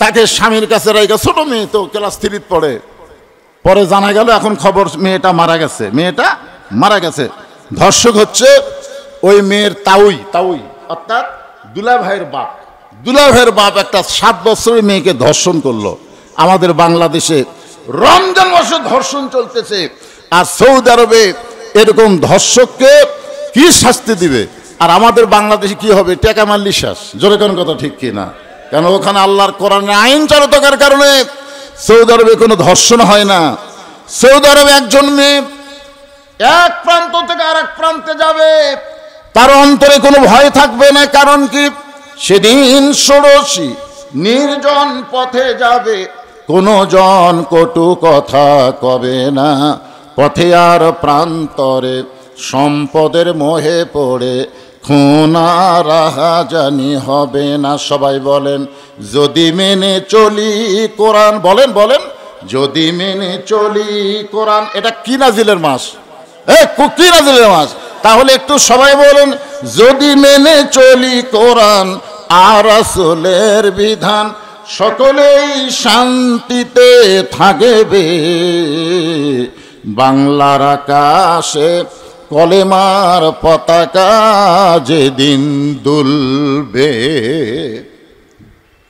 তাকে স্বামীর কাছে রেখে, ছোট মেয়ে তো ক্লাস 3 পড়ে, পরে জানা গেল এখন খবর মেয়েটা মারা গেছে। ধর্ষক হচ্ছে ওই মেয়ের তাউই অর্থাৎ দুলাভাইয়ের বাপ একটা 7 বছরের মেয়েকে ধর্ষণ করলো। আমাদের বাংলাদেশে রমজান মাসে ধর্ষণ চলতেছে, আর সৌদি আরবে এরকম ধর্ষককে কি শাস্তি দিবে? আর আমাদের বাংলাদেশে কি হবে? টেকা মারলি শেষ। জোরে কোন কথা ঠিক কি না? কেন ওখানে আল্লাহর কোরআনে আইন চালু থাকার কারণে সৌদি আরবে কোনো ধর্ষণ হয় না। সৌদি আরবে একজন মেয়ে এক প্রান্ত থেকে আরেক প্রান্তে যাবে, তার অন্তরে কোনো ভয় থাকবে না। কারণ কি? সেদিন ষোড়শী নির্জন পথে যাবে, কোনো জন কটু কথা কবে না। পথে আর প্রান্তরে সম্পদের মোহে পড়ে খুন আর রাহাজানি হবে না। সবাই বলেন, যদি মেনে চলি কোরআন। বলেন যদি মেনে চলি কোরআন। এটা কি নাজিলের মাস? কি নাজিলের মাস? তাহলে একটু সবাই বলেন, যদি মেনে চলি কোরআন আর রাসূলের বিধান, সকলেই শান্তিতে থাকবে। বাংলার আকাশে কলেমার পতাকা যেদিন দুলবে।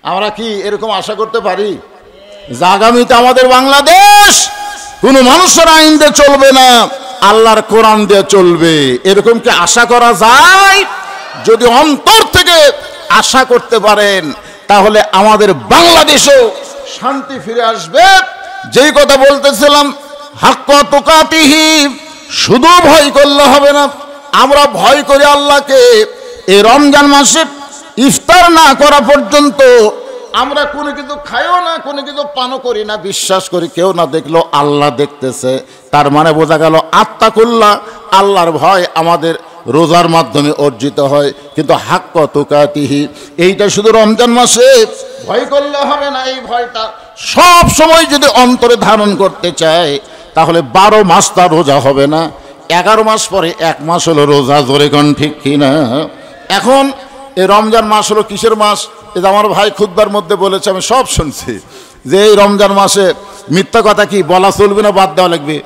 আমরা কি এরকম আশা করতে পারি যে আগামীতে আমাদের বাংলাদেশ কোনো মানুষের আইন দিয়ে চলবে না, আল্লাহর কোরআন দিয়ে চলবে? এরকম কি আশা করা যায়? যদি অন্তর থেকে আশা করতে পারেন, তাহলে আমাদের বাংলাদেশেও শান্তি ফিরে আসবে। যেই কথা বলতেছিলাম, হাক্কা তুকাতিহি, শুধু ভয় করলে হবে না, আমরা ভয় করি আল্লাহকে। এই রমজান মাসে ইফতার না করা পর্যন্ত আমরা কোনো কিছু খাইও না, কোনো কিছু পানও করি না, বিশ্বাস করি কেউ না দেখলো আল্লাহ দেখতেছে। তার মানে বোঝা গেল আত্তাকুল্লাহ, আল্লাহর ভয় আমাদের রোজার মাধ্যমে অর্জিত হয়। কিন্তু হাক্কা তুকাতিহি, এইটা শুধু রমজান মাসে ভয় করলে হবে না। এই ভয়টা সব সময় যদি অন্তরে ধারণ করতে চায়, তাহলে 12 মাস তার রোজা হবে না। 11 মাস পরে 1 মাস হলো রোজা। জোরে কোন ঠিক কিনা? এখন এই রমজান মাস হলো কিসের মাস? এটা আমার ভাই খুতবার মধ্যে বলেছে, আমি সব শুনছি, যে এই রমজান মাসে মিথ্যা কথা কি বলা চলবে না, বাদ দেওয়া লাগবে।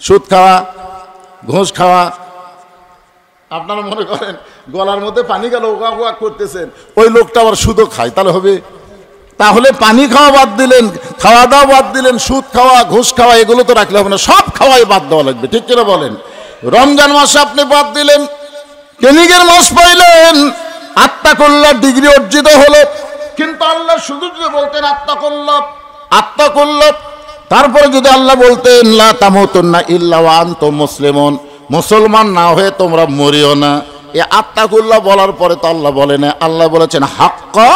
সুদ খাওয়া, ঘুষ খাওয়া। আপনারা মনে করেন গলার মধ্যে পানি গেল, ওয়া করতেছেন, ওই লোকটা আবার সুদও খায়, তাহলে হবে? তাহলে পানি খাওয়া বাদ দিলেন, খাওয়া দাওয়া বাদ দিলেন, সুদ খাওয়া, ঘুষ খাওয়া এগুলো তো রাখলে হবে না, সব খাওয়াই বাদ দেওয়া লাগবে। ঠিক কিনা বলেন? রমজান মাসে আপনি বাদ দিলেন, ট্রেনিংয়ের মাস পাইলেন, আত্তাকুল্লাহ ডিগ্রি অর্জিত হলো। কিন্তু আল্লাহ শুধু যদি বলতেন আত্তাকুল্লাহ, তারপরে যদি আল্লাহ বলতেন লা তামুতুন্না ইল্লা ওয়া আনতুম মুসলিমুন, মুসলমান না হয়ে তোমরা মরিও না, এই আত্তাকুল্লাহ বলার পরে তো আল্লাহ বলে না, আল্লাহ বলেছেন হাক্কা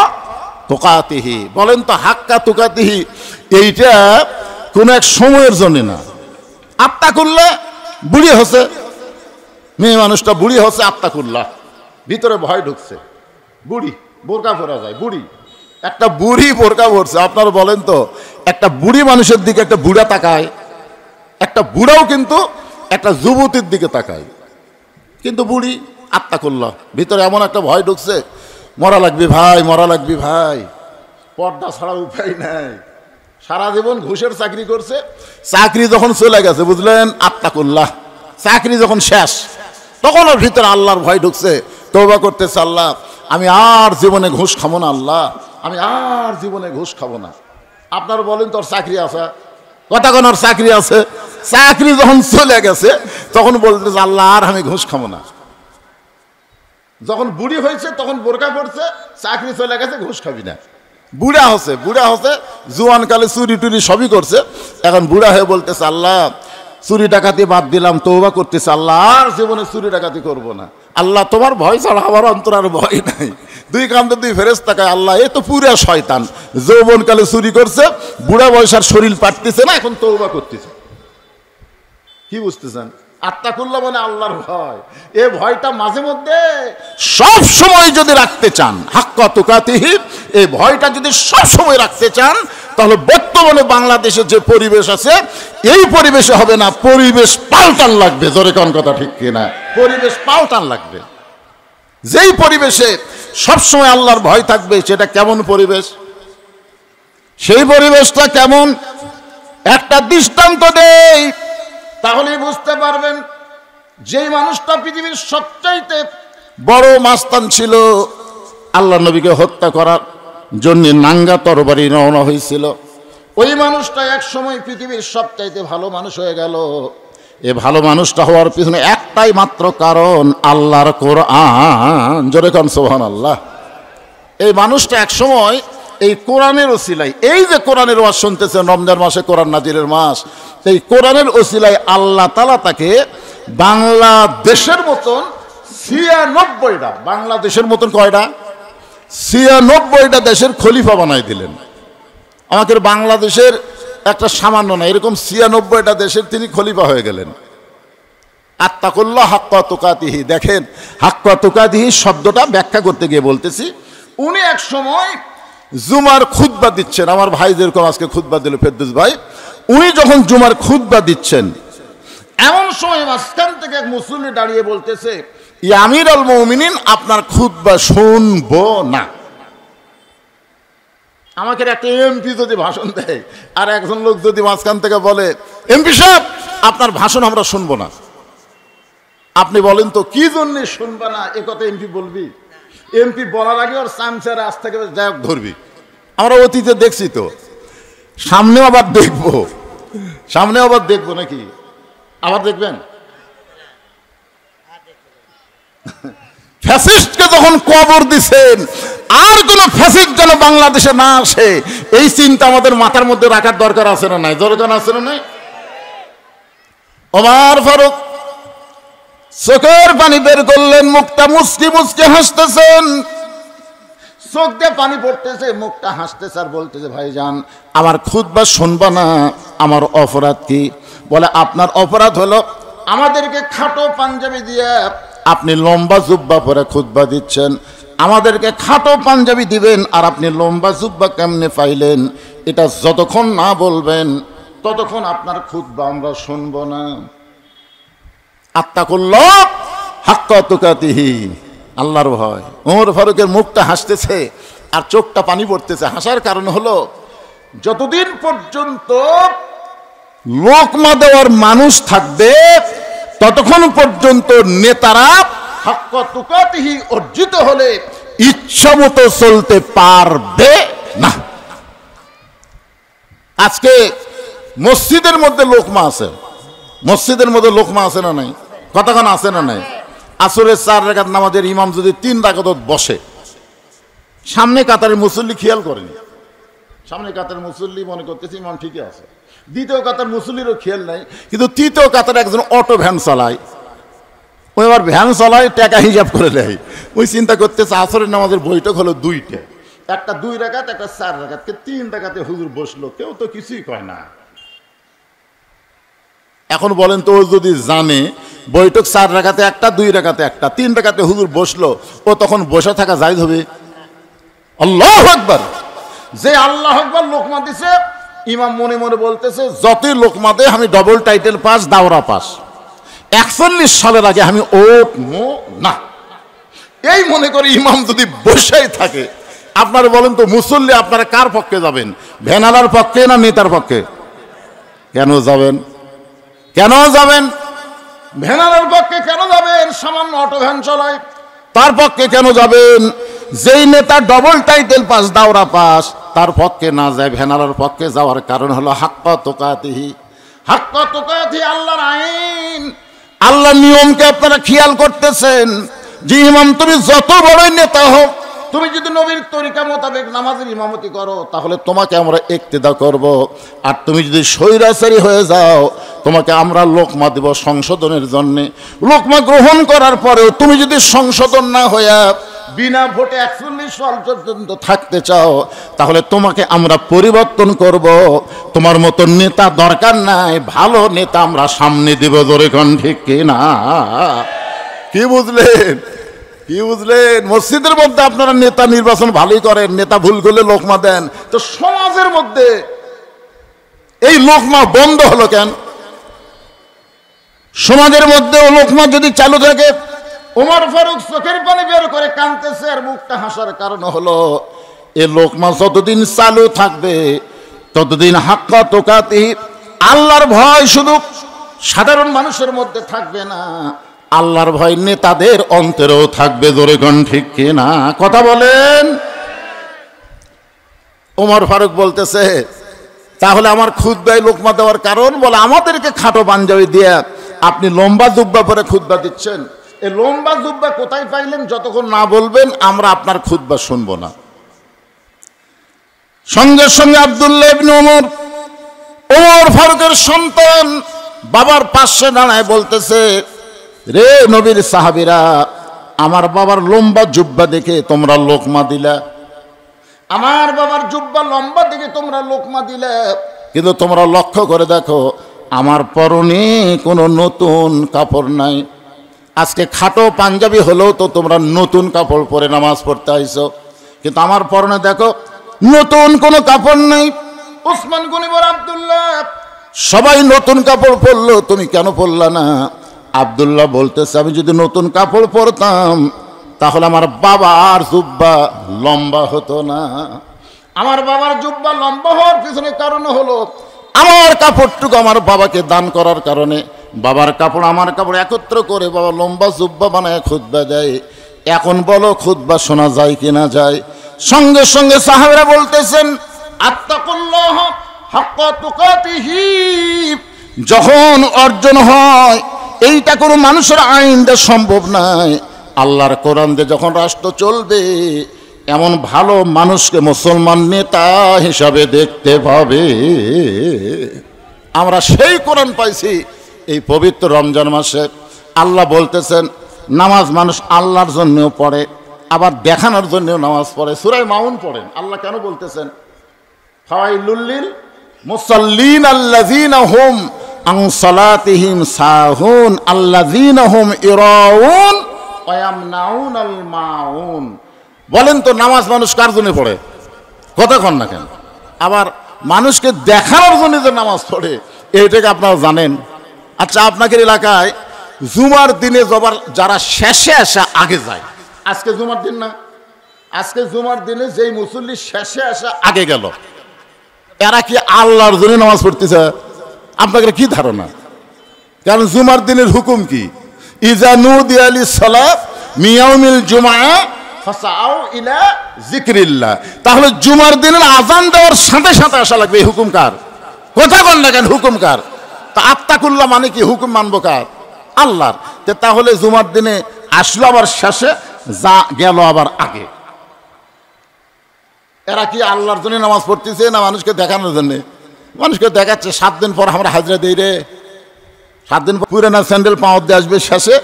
তুকাতিহি। বলেন তো, হাক্কা তুকাতিহি এইটা কোন এক সময়ের জন্য না। আত্তাকুল্লাহ বুড়ি হচ্ছে, মেয়ে মানুষটা বুড়ি হচ্ছে, আত্তাকুল্লাহ ভিতরে ভয় ঢুকছে। বুড়ি বোরকা পরা যায়, বুড়ি একটা বুড়ি বোরকা পরছে। আপনারা বলেন তো, একটা বুড়ি মানুষের দিকে একটা বুড়া তাকায়, একটা বুড়াও কিন্তু একটা যুবতীর দিকে তাকায়, কিন্তু বুড়ি আত্তাকুল্লাহ ভিতরে এমন একটা ভয় ঢুকছে, মরা লাগবি ভাই, মরা লাগবি ভাই, পর্দা ছাড়া উপায় নাই। সারা জীবন ঘুষের চাকরি করছে, চাকরি যখন চলে গেছে বুঝলেন আত্তাকুল্লাহ, চাকরি যখন শেষ, তখন ওর ভিতরে আল্লাহর ভয় ঢুকছে। তওবা করতেছে, আল্লাহ আমি আর জীবনে ঘুষ খাবো না, আল্লাহ আমি আর জীবনে ঘুষ খাবো না। আপনার বলেন তোর চাকরি আছে, কথা কোন ওর চাকরি আছে, চাকরি যখন চলে গেছে তখন বলতেছে আল্লাহ আর আমি ঘুষ খাবো না। যখন বুড়ি হয়েছে তখন বোরকা পড়ছে, চাকরি চলে গেছে, ঘুষ খাবি না। বুড়া হচ্ছে জোয়ানকালে চুরি টুরি সবই করছে, এখন বুড়া হয়ে বলতেছে আল্লাহ চুরি ডাকাতি বাদ দিলাম, তওবা করতেছে, আল্লাহ আর জীবনে চুরি ডাকাতি করব না। আল্লাহ তোমার ভয় ছাড়া আমার অন্তর আর ভয় নাই। দুই কান্দে দুই ফেরেশতা কয় আল্লাহ এ তো পুরা শয়তান, যৌবনকালে চুরি করছে, বুড়া বয়সার শরীর পাটতেছে না, এখন তওবা করতেছে। কি বুঝতেছেন? আত্তাকুল্লাহ মানে আল্লাহর ভয়। এ ভয়টা মাঝে মধ্যে সব সময় যদি রাখতে চান, হাক্কা তুকাতিহি, এই ভয়টা যদি সব সময় রাখতে চান, তাহলে বর্তমানে বাংলাদেশে যে পরিবেশ আছে এই পরিবেশে হবে না, পরিবেশ পাল্টান লাগবে। জোরে কোন কথা ঠিক কিনা? পরিবেশ পাল্টান লাগবে। যেই পরিবেশে সবসময় আল্লাহর ভয় থাকবে সেটা কেমন পরিবেশ? সেই পরিবেশটা কেমন একটা দৃষ্টান্ত দেই, তাহলেই বুঝতে পারবেন। যেই মানুষটা পৃথিবীর সবচাইতে বড় মাস্তান ছিল, আল্লাহ নবীকে হত্যা করার জন্য নাঙ্গা তরবারি রওনা হয়েছিল, ওই মানুষটা এক সময় পৃথিবীর সবচাইতে ভালো মানুষ হয়ে গেল। এ ভালো মানুষটা হওয়ার পিছনে একটাই মাত্র কারণ, আল্লাহর কোরআন। জোরে কোন সুবহানাল্লাহ। এই মানুষটা এক সময় এই কোরআনের ওসিলায়, এই যে কোরআনের ওয়াজ শুনতেছেন, রমজান মাসে কোরআন নাজিলের মাস, এই কোরআনের ওসিলায় আল্লাহ তাআলা তাকে বাংলাদেশের মতন ৯৬টা, বাংলাদেশের মতন কয়টা? ৯৬টা দেশের খলিফা বানাই দিলেন। আমাকে বাংলাদেশের একটা সামান্য না, এরকম ৯৬টা দেশের তিনি খলিফা হয়ে গেলেন। আত্তাকুল্লাহ হাক্কা তুকাতিহি। দেখেন, হাক্কা তুকাতিহি শব্দটা ব্যাখ্যা করতে গিয়ে বলতেছি, উনি এক সময় জুমার খুতবা দিচ্ছেন। আমার ভাই যেরকম আজকে খুতবা দিল ফেরদৌস ভাই, উনি যখন জুমার খুতবা দিচ্ছেন, এমন সময় মাঝখান থেকে এক মুসল্লি দাঁড়িয়ে বলতেছে, ইয়া আমিরুল মুমিনিন, আপনার খুতবা শুনবো না। আমাকে একটা এমপি যদি ভাষণ দেয় আর একজন লোক যদি মাঝখান থেকে বলে, এমপি সাহেব আপনার ভাষণ আমরা শুনবো না, আপনি বলেন তো কি জন্য শুনবা না? এ কথা এমপি বলবি? এমপি বলার আগে ওর চামচার আজ থেকে যাই হোক ধরবি। আমরা অতীতে দেখছি তো, সামনেও আবার দেখবো নাকি? আবার দেখবেন। ফ্যাসিস্টকে যখন কবর দিছেন, আর কোন ফ্যাসিস্ট যেন বাংলাদেশে না আসে, এই চিন্তা আমাদের মাথার মধ্যে রাখার দরকার আছে না নাই? দরকার আছে না নাই? ওমর ফারুক চোখের পানি বের করলেন, মুখটা মুচকি মুচকি হাসতেছেন, চোখ দিয়ে পানি পড়তেছে, মুখটা হাসতেছে আর বলতেছে, ভাইজান আমার খুতবা শুনবা না? আমার অপরাধ কি? বলে, আপনার অপরাধ হলো আমাদেরকে খাটো পাঞ্জাবি দিয়ে আপনি লম্বা জুব্বা পরে খুতবা দিচ্ছেন। আমাদেরকে খাটো পাঞ্জাবি দিবেন আর আপনি লম্বা জুব্বা কেমনে পাইলেন? এটা যতক্ষণ না বলবেন ততক্ষণ আপনার খুতবা আমরা শুনবো না। আত্তাকুল্লাহ হাক্কা তুকাতিহি, আল্লাহর ভয়। ওমর ফারুকের মুখটা হাসতেছে আর চোখটা পানি পড়তেছে। হাসার কারণ হলো, যতদিন পর্যন্ত লোকমা দেওয়ার মানুষ থাকবে ততক্ষণ পর্যন্ত নেতারা হাক্কা তুকাতিহি অর্জিত হলে ইচ্ছা মতো চলতে পারবে না। আজকে মসজিদের মধ্যে লোকমা আছে, মসজিদের মধ্যে লোকমা আছে না নাই? কতক্ষণ আছে না নাই? আসরের 4 রাকাত নামাজের ইমাম যদি 3 রাকাত বসে, সামনে কাতারের মুসল্লি খেয়াল করেনি, সামনে কাতারের মুসল্লি মনে করতেছে ইমাম ঠিকই আছে, দ্বিতীয় কাতার মুসল্লিরও খেয়াল নাই, কিন্তু তৃতীয় কাতারে একজন অটো ভ্যান চালায়, ওই আবার ভ্যান চালায় টাকা হিসাব করে নেয়। ওই চিন্তা করতেছে আসরের নামাজের বৈঠক হলো 2টা, একটা 2 রাকাত, একটা 4 রাকাত, 3 রাকাতে হুজুর বসলো, কেউ তো কিছুই কয় না। এখন বলেন তো, ও যদি জানে বৈঠক 4 রাকাতে একটা, 2 রাকাতে একটা, 3 রাকাতে হুজুর বসলো, ও তখন বসে থাকা জায়েজ হবে? আল্লাহু আকবার। যে আল্লাহু আকবার লোকমা দিছে, ইমাম মনে মনে বলতেছে, যতই লোকমা দে আমি ডবল টাইটেল পাস, দাওরা পাস, 41 সালের আগে আমি উঠবো না। এই মনে করে ইমাম যদি বসেই থাকে, আপনারা বলেন তো মুসল্লি আপনারা কার পক্ষে যাবেন? ভ্যানালার পক্ষে না নেতার পক্ষে? কেন যাবেন? কেন যাবেন? ভ্যানালার পক্ষে কেন যাবেন? সামান্য অটো ভ্যান চালায়, তার পক্ষে কেন যাবেন? যেই নেতা ডবল টাইটেল পাস, দাওরা পাস, তার পক্ষে না যায়, ভ্যানালার পক্ষে যাওয়ার কারণ হলো হাক্কা তুকাতিহি। হাক্কা তুকাতিহি আল্লাহর আইন, আল্লাহর নিয়মকে আপনারা খেয়াল করতেছেন। যে ইমাম তুমি যত বড়ই নেতা হোক, তুমি যদি নবীর তরিকা মোতাবেক নামাজের ইমামতি করো তাহলে তোমাকে আমরা ইক্তেদা করব। আর তুমি যদি স্বৈরাচারী হয়ে যাও তোমাকে আমরা লোকমা দেব সংশোধনের জন্যে। লোকমা গ্রহণ করার পরেও তুমি যদি সংশোধন না হইয়া বিনা ভোটে 41 সাল পর্যন্ত থাকতে চাও তাহলে তোমাকে আমরা পরিবর্তন করব। তোমার মতো নেতা দরকার নাই, ভালো নেতা আমরা সামনে দেব। জোরে কোন ঠিক কিনা? কি বুঝলেন? কি বুঝলেন? মসজিদের মধ্যে আপনারা নেতা নির্বাচন ভালোই করেন, নেতা ভুল করলে লোকমা দেন, তো সমাজের মধ্যে এই লোকমা বন্ধ হলো কেন? সমাজের মধ্যে লোকমা যদি চালু থাকে, ওমর ফারুক চোখের পানি বের করে কাঁদতেছে আর মুখটা হাসার কারণ হলো এই লোকমা যতদিন চালু থাকবে ততদিন হাক্কা তুকাতি, আল্লাহর ভয় শুধু সাধারণ মানুষের মধ্যে থাকবে না, আল্লাহর ভয় নেতাদের অন্তরেও থাকবে। জোরে কোন ঠিক কিনা? কথা বলেন। ওমর ফারুক বলতেছে তাহলে আমার খুতবায় লোকমা দেওয়ার কারণ, বলে আমাদেরকে খাটো পাঞ্জাবি দিয়ে আপনি লম্বা জুব্বা পরে খুতবা দিচ্ছেন, এই লম্বা জুব্বা কোথায় পাইলেন? যতক্ষণ না বলবেন আমরা আপনার খুতবা শুনবো না। সঙ্গে সঙ্গে আব্দুল্লাহ ইবনে ওমর ফারুকের সন্তান বাবার পাশে দাঁড়ায় বলতেছে, রে নবীর সাহাবীরা, আমার বাবার লম্বা জুব্বা দেখে তোমরা লোকমা দিলা, আমার বাবার জুব্বা লম্বা দেখে তোমরা লোকমা দিলা, কিন্তু তোমরা লক্ষ্য করে দেখো আমার পরনে কোনো নতুন কাপড় নাই। আজকে খাটো পাঞ্জাবি হলেও তো তোমরা নতুন কাপড় পরে নামাজ পড়তে আইছো, কিন্তু আমার পরনে দেখো নতুন কোনো কাপড় নাই। ওসমান গনি বলে, আব্দুল্লাহ সবাই নতুন কাপড় পরলো, তুমি কেন পরলা না? আব্দুল্লাহ বলতেছে, আমি যদি নতুন কাপড় পরতাম তাহলে আমার বাবার জুব্বা লম্বা হতো না। আমার বাবার জুব্বা লম্বা হওয়ার পিছনে কারণ হলো আমার কাপড়টুকু আমার বাবাকে দান করার কারণে। বাবার কাপড় আমার কাপড় একত্র করে বাবা লম্বা জুব্বা বানায় খুতবা দেয়। এখন বলো খুতবা শোনা যায় কি না যায়? সঙ্গে সঙ্গে সাহাবারা বলতেছেন, আত্তাকুল্লাহ হাক্কা তুকাতিহি, যখন অর্জন হয় এইটা কোনো মানুষের আইন দিয়ে সম্ভব নয়, আল্লাহর কোরআন দিয়ে যখন রাষ্ট্র চলবে এমন ভালো মানুষকে মুসলমান নেতা হিসাবে দেখতে পাবে। আমরা সেই কোরআন পাইছি এই পবিত্র রমজান মাসে। আল্লাহ বলতেছেন নামাজ মানুষ আল্লাহর জন্যও পড়ে, আবার দেখানোর জন্যও নামাজ পড়ে। সূরা মাউন পড়েন, আল্লাহ কেন বলতেছেন ফাওয়াইলুল লিল মুসাল্লিন আল্লাযীনা হুম আন সালাতিহিম সাহুন আল্লাযীনা হুম ইরাউন ওয়া ইয়ামনাউনাল মাউন। বলেন তো নামাজ মানুষ কার জন্য পড়ে? কথা কন না কেন? আবার মানুষকে দেখানোর জন্য যে নামাজ পড়ে এইটাকে আপনারা জানেন? আচ্ছা, আপনাদের এলাকায় জুমার দিনে যারা শেষে আসা আগে যায়, আজকে জুমার দিন না, আজকে জুমার দিনে যেই মুসল্লি শেষে আসা আগে গেল, এরা কি আল্লাহর জন্য নামাজ পড়তেছে? আপনাদের কি ধারণা? কারণ জুমার দিনের হুকুম কি? ইজা নুদিয়া লিস-সালাত মিন ইয়াউমিল জুমআ ফাসাউ ইলা যিকরিল্লাহ। তাহলে জুমার দিনের আযান দেওয়ার সাথে সাথে আসা লাগবে। এই হুকুম কার? কথা বল না কেন? হুকুম কার? তা আত্তাকুল্লাহ মানে কি? হুকুম মানবো কার? আল্লাহর। তাহলে জুমার দিনে আসলো আবার শেষে, যা গেল আবার আগে। এরা কি আল্লাহর জন্য নামাজ পড়তেছে না মানুষকে দেখানোর জন্য? মানুষকে দেখাচ্ছে 7 দিন পর আমরা হাজরা দিই রে, 7 দিন পর পুরানা স্যান্ডেল পাওয়ার দিয়ে আসবে, শেষে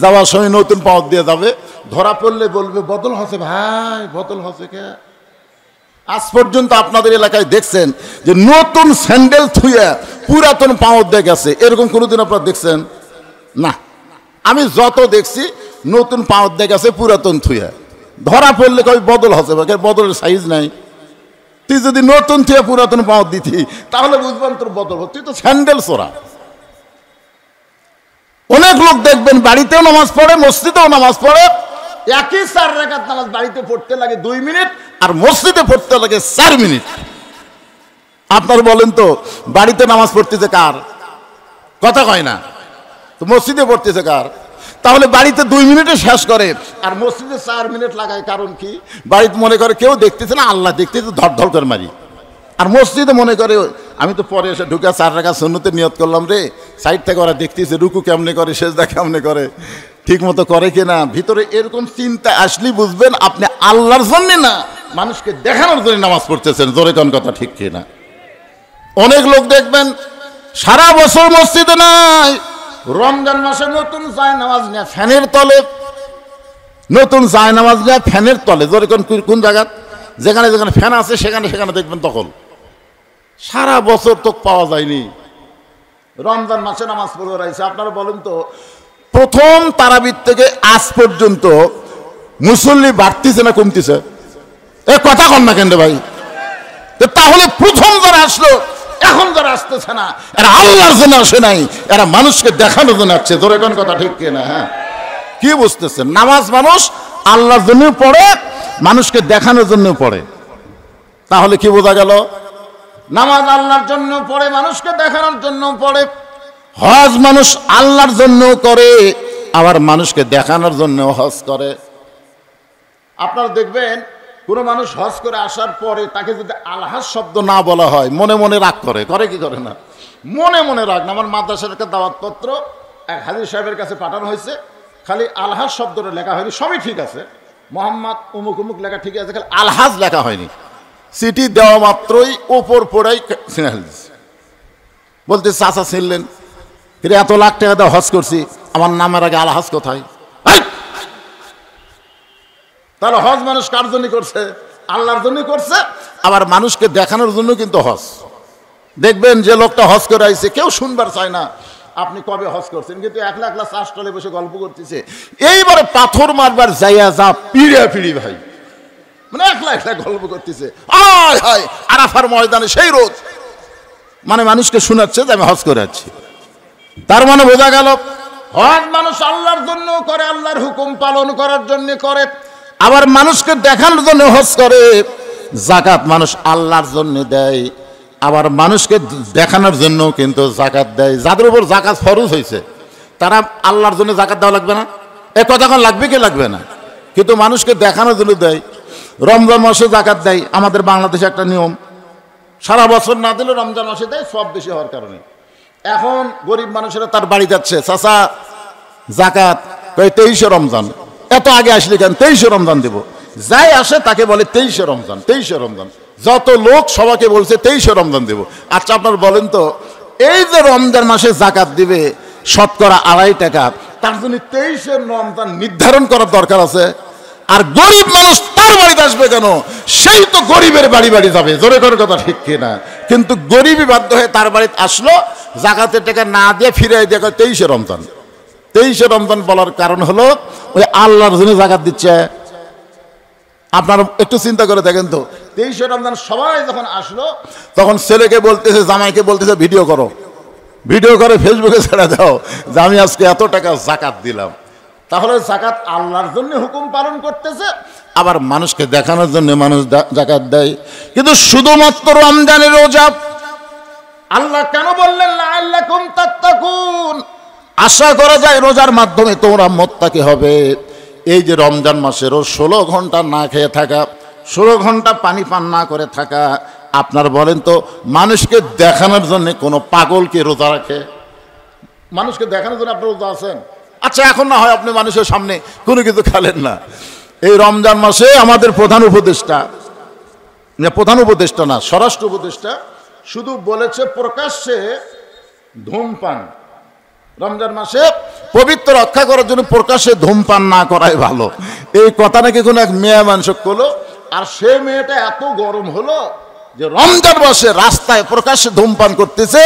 যাওয়ার সময় নতুন পাওয়ার দিয়ে যাবে। ধরা পড়লে বলবে বদল হচ্ছে ভাই, বদল হচ্ছে কে? আজ পর্যন্ত আপনাদের এলাকায় দেখছেন যে নতুন স্যান্ডেল থুয়ে পুরাতন পাওয়ার দিয়ে গেছে? এরকম কোনোদিন আপনারা দেখছেন? না। আমি যত দেখছি নতুন পাওয়ার দিয়ে গেছে পুরাতন থুয়ে। ধরা পড়লে কই বদল হচ্ছে, বদলের সাইজ নাই। তুই যদি নতুন থুয়ে পুরাতন পাওয়ার দিতি তাহলে বুঝবেন তোর বদল হচ্ছে, তুই তো স্যান্ডেল চোরা। অনেক লোক দেখবেন বাড়িতেও নামাজ পড়ে, মসজিদেও নামাজ পড়ে, একই 4 রাকাত নামাজ বাড়িতে পড়তে লাগে 2 মিনিট আর মসজিদে পড়তে লাগে 4 মিনিট। আপনার বলেন তো বাড়িতে নামাজ পড়তেছে কার? কথা কয় না তো মসজিদে পড়তেছে কার? তাহলে বাড়িতে 2 মিনিটে শেষ করে আর মসজিদে 4 মিনিট লাগায়। কারণ কি? বাড়িতে মনে করে কেউ দেখতেছে না, আল্লাহ দেখতেছে, ধর ধর করে মারি। আর মসজিদে মনে করে আমি তো পরে এসে ঢুকে 4 রাকাত সুন্নতে নিয়ত করলাম রে, সাইড থেকে ওরা দেখতেছে রুকু কেমনে করে, সেজদা কেমনে করে, ঠিক মতো করে কিনা। ভিতরে এরকম চিন্তা আসলেই বুঝবেন আপনি আল্লাহর জন্য না, মানুষকে দেখানোর জন্য নামাজ পড়তেছেন। জোরে কোন কথা ঠিক কিনা। অনেক লোক দেখবেন সারা বছর মসজিদে নাই, রমজান মাসে নতুন যায় নামাজ নেয় ফ্যানের তলে, নতুন যায় নামাজ নেয় ফ্যানের তলে। জোরে কোন জায়গা, যেখানে যেখানে ফ্যান আছে সেখানে সেখানে দেখবেন তখন। সারা বছর তো পাওয়া যায়নি, রমজান মাসে নামাজ পড়ে রয়েছে। আপনারা বলেন তো, প্রথম তারাবির থেকে আজ পর্যন্ত মুসল্লি বাড়তিছে না কমতিছে? এ কথা কন না কেন ভাই? তাহলে প্রথম যারা আসলো, এখন যারা আসতেছে না, এরা আল্লাহর জন্য আসে নাই, এরা মানুষকে দেখানোর জন্য আসছে। ধরে কোন কথা ঠিক কিনা? হ্যাঁ, কি বুঝতেছেন? নামাজ মানুষ আল্লাহর জন্য পড়ে, মানুষকে দেখানোর জন্য পড়ে। তাহলে কি বোঝা গেল? নামাজ আল্লাহর জন্য পড়ে, মানুষকে দেখানোর জন্য পড়ে। হজ মানুষ আল্লাহর জন্য করে, আবার মানুষকে দেখানোর জন্য হজ করে। আপনারা দেখবেন কোন মানুষ হজ করে আসার পরে তাকে যদি আলহাজ শব্দ না বলা হয়, মনে মনে রাগ করে। করে কি করে না? মনে মনে রাগ না। আমার মাদ্রাসার একটা দাওয়াতপত্র এক হাজী সাহেবের কাছে পাঠানো হয়েছে, খালি আলহাজ শব্দটা লেখা হয়নি। সবই ঠিক আছে, মোহাম্মদ উমুক উমুক লেখা ঠিক আছে, খালি আলহাজ লেখা হয়নি। সিটি দেওয়া মাত্রই ওপর পড়াই বলতে চাচা ছিলেন, ফিরে এত লাখ টাকা দিয়ে হজ করছি, আমার নামের আগে আলহাজ কোথায়? তাহলে হজ মানুষ কার জন্য করছে? আল্লাহর জন্য করছে, আবার মানুষকে দেখানোর জন্য কিন্তু হজ। দেখবেন যে লোকটা হজ করে আইছে, কেউ শুনবার চায় না আপনি কবে হজ করছেন, কিন্তু একলা একলা চাষটলে বসে গল্প করতেছে। এইবারে পাথর মারবার যাইয়া যা পিড়ে পিড়ি ভাই, মানে একলা একলা গল্প করতেছে। আয় হায়, আরাফার ময়দানে সেই রোজ, মানে মানুষকে শোনাচ্ছে যে আমি হজ করে যাচ্ছি। তার মানে বোঝা গেল হজ মানুষ আল্লাহর জন্য করে, আল্লাহর হুকুম পালন করার জন্য করে, আবার মানুষকে দেখানোর জন্য হজ করে। যাকাত মানুষ আল্লাহর জন্য দেয়, আবার মানুষকে দেখানোর জন্য কিন্তু যাকাত দেয়। যাদের উপর যাকাত ফরজ হয়েছে তারা আল্লাহর জন্য যাকাত দেওয়া লাগবে না? এ কথা কোন লাগবে কি লাগবে না? কিন্তু মানুষকে দেখানোর জন্য দেয়। রমজান মাসে যাকাত দেয়, আমাদের বাংলাদেশে একটা নিয়ম, সারা বছর না দিলে রমজান মাসে দেয়, সব বেশি হওয়ার কারণে। এখন গরিব মানুষেরা তার বাড়ি যাচ্ছে, চাচা যাকাত, 23শে রমজান, এত আগে আসলে কেন? 23শে রমজান দেব। যাই আসে তাকে বলে 23শে রমজান, 23শে রমজান। যত লোক সবাইকে বলছে 23শে রমজান দেব। আচ্ছা আপনার বলেন তো, এই যে রমজান মাসে যাকাত দিবে শতকরা 2.5 টাকা, তার জন্য 23শে রমজান নির্ধারণ করার দরকার আছে? আর গরিব মানুষ তার বাড়িতে আসবে কেন? সেই তো গরিবের বাড়ি বাড়ি যাবে। জোরে করে কথা ঠিক কিনা? কিন্তু গরিবই বাধ্য হয়ে তার বাড়িতে আসলো, যাকাতের টাকা না দিয়ে ফিরে দিয়ে 23শে রমজান। 23শে রমজান বলার কারণ হলো ওই আল্লাহর জন্য যাকাত দিচ্ছে। আপনারা একটু চিন্তা করে দেখেন তো, 23শে রমজান সবাই যখন আসলো, তখন ছেলেকে বলতেছে, জামাইকে বলতেছে ভিডিও করো, ভিডিও করে ফেসবুকে ছেড়ে দাও যে আমি আজকে এত টাকা যাকাত দিলাম। তাহলে যাকাত আল্লাহর জন্য হুকুম পালন করতেছে, আবার মানুষকে দেখানোর জন্য মানুষ যাকাত দেয়। কিন্তু শুধুমাত্র রমজানের রোজা আল্লাহ কেন বললেন লাআল্লাকুম তাত্তাকুন? আশা করা যায় রোজার মাধ্যমে তোমরা মুত্তাকি হবে। এই যে রমজান মাসেরও 16 ঘন্টা না খেয়ে থাকা, 16 ঘন্টা পানি পান না করে থাকা, আপনার বলেন তো মানুষকে দেখানোর জন্য কোনো পাগল কি রোজা রাখে? মানুষকে দেখানোর জন্য আপনি রোজা আছেন? আচ্ছা এখন না হয় আপনি মানুষের সামনে কোনো কিছু খেলেন না। এই রমজান মাসে আমাদের প্রধান উপদেষ্টা না, স্বরাষ্ট্র উপদেষ্টা শুধু বলেছে প্রকাশ্যে ধূমপান রমজান মাসে পবিত্র রক্ষা করার জন্য প্রকাশ্যে ধূমপান না করাই ভালো। এই কথা নাকি কোনো এক মেয়ে মানুষ করলো, আর সে মেয়েটা এত গরম হলো যে রমজান মাসে রাস্তায় প্রকাশ্যে ধূমপান করতেছে,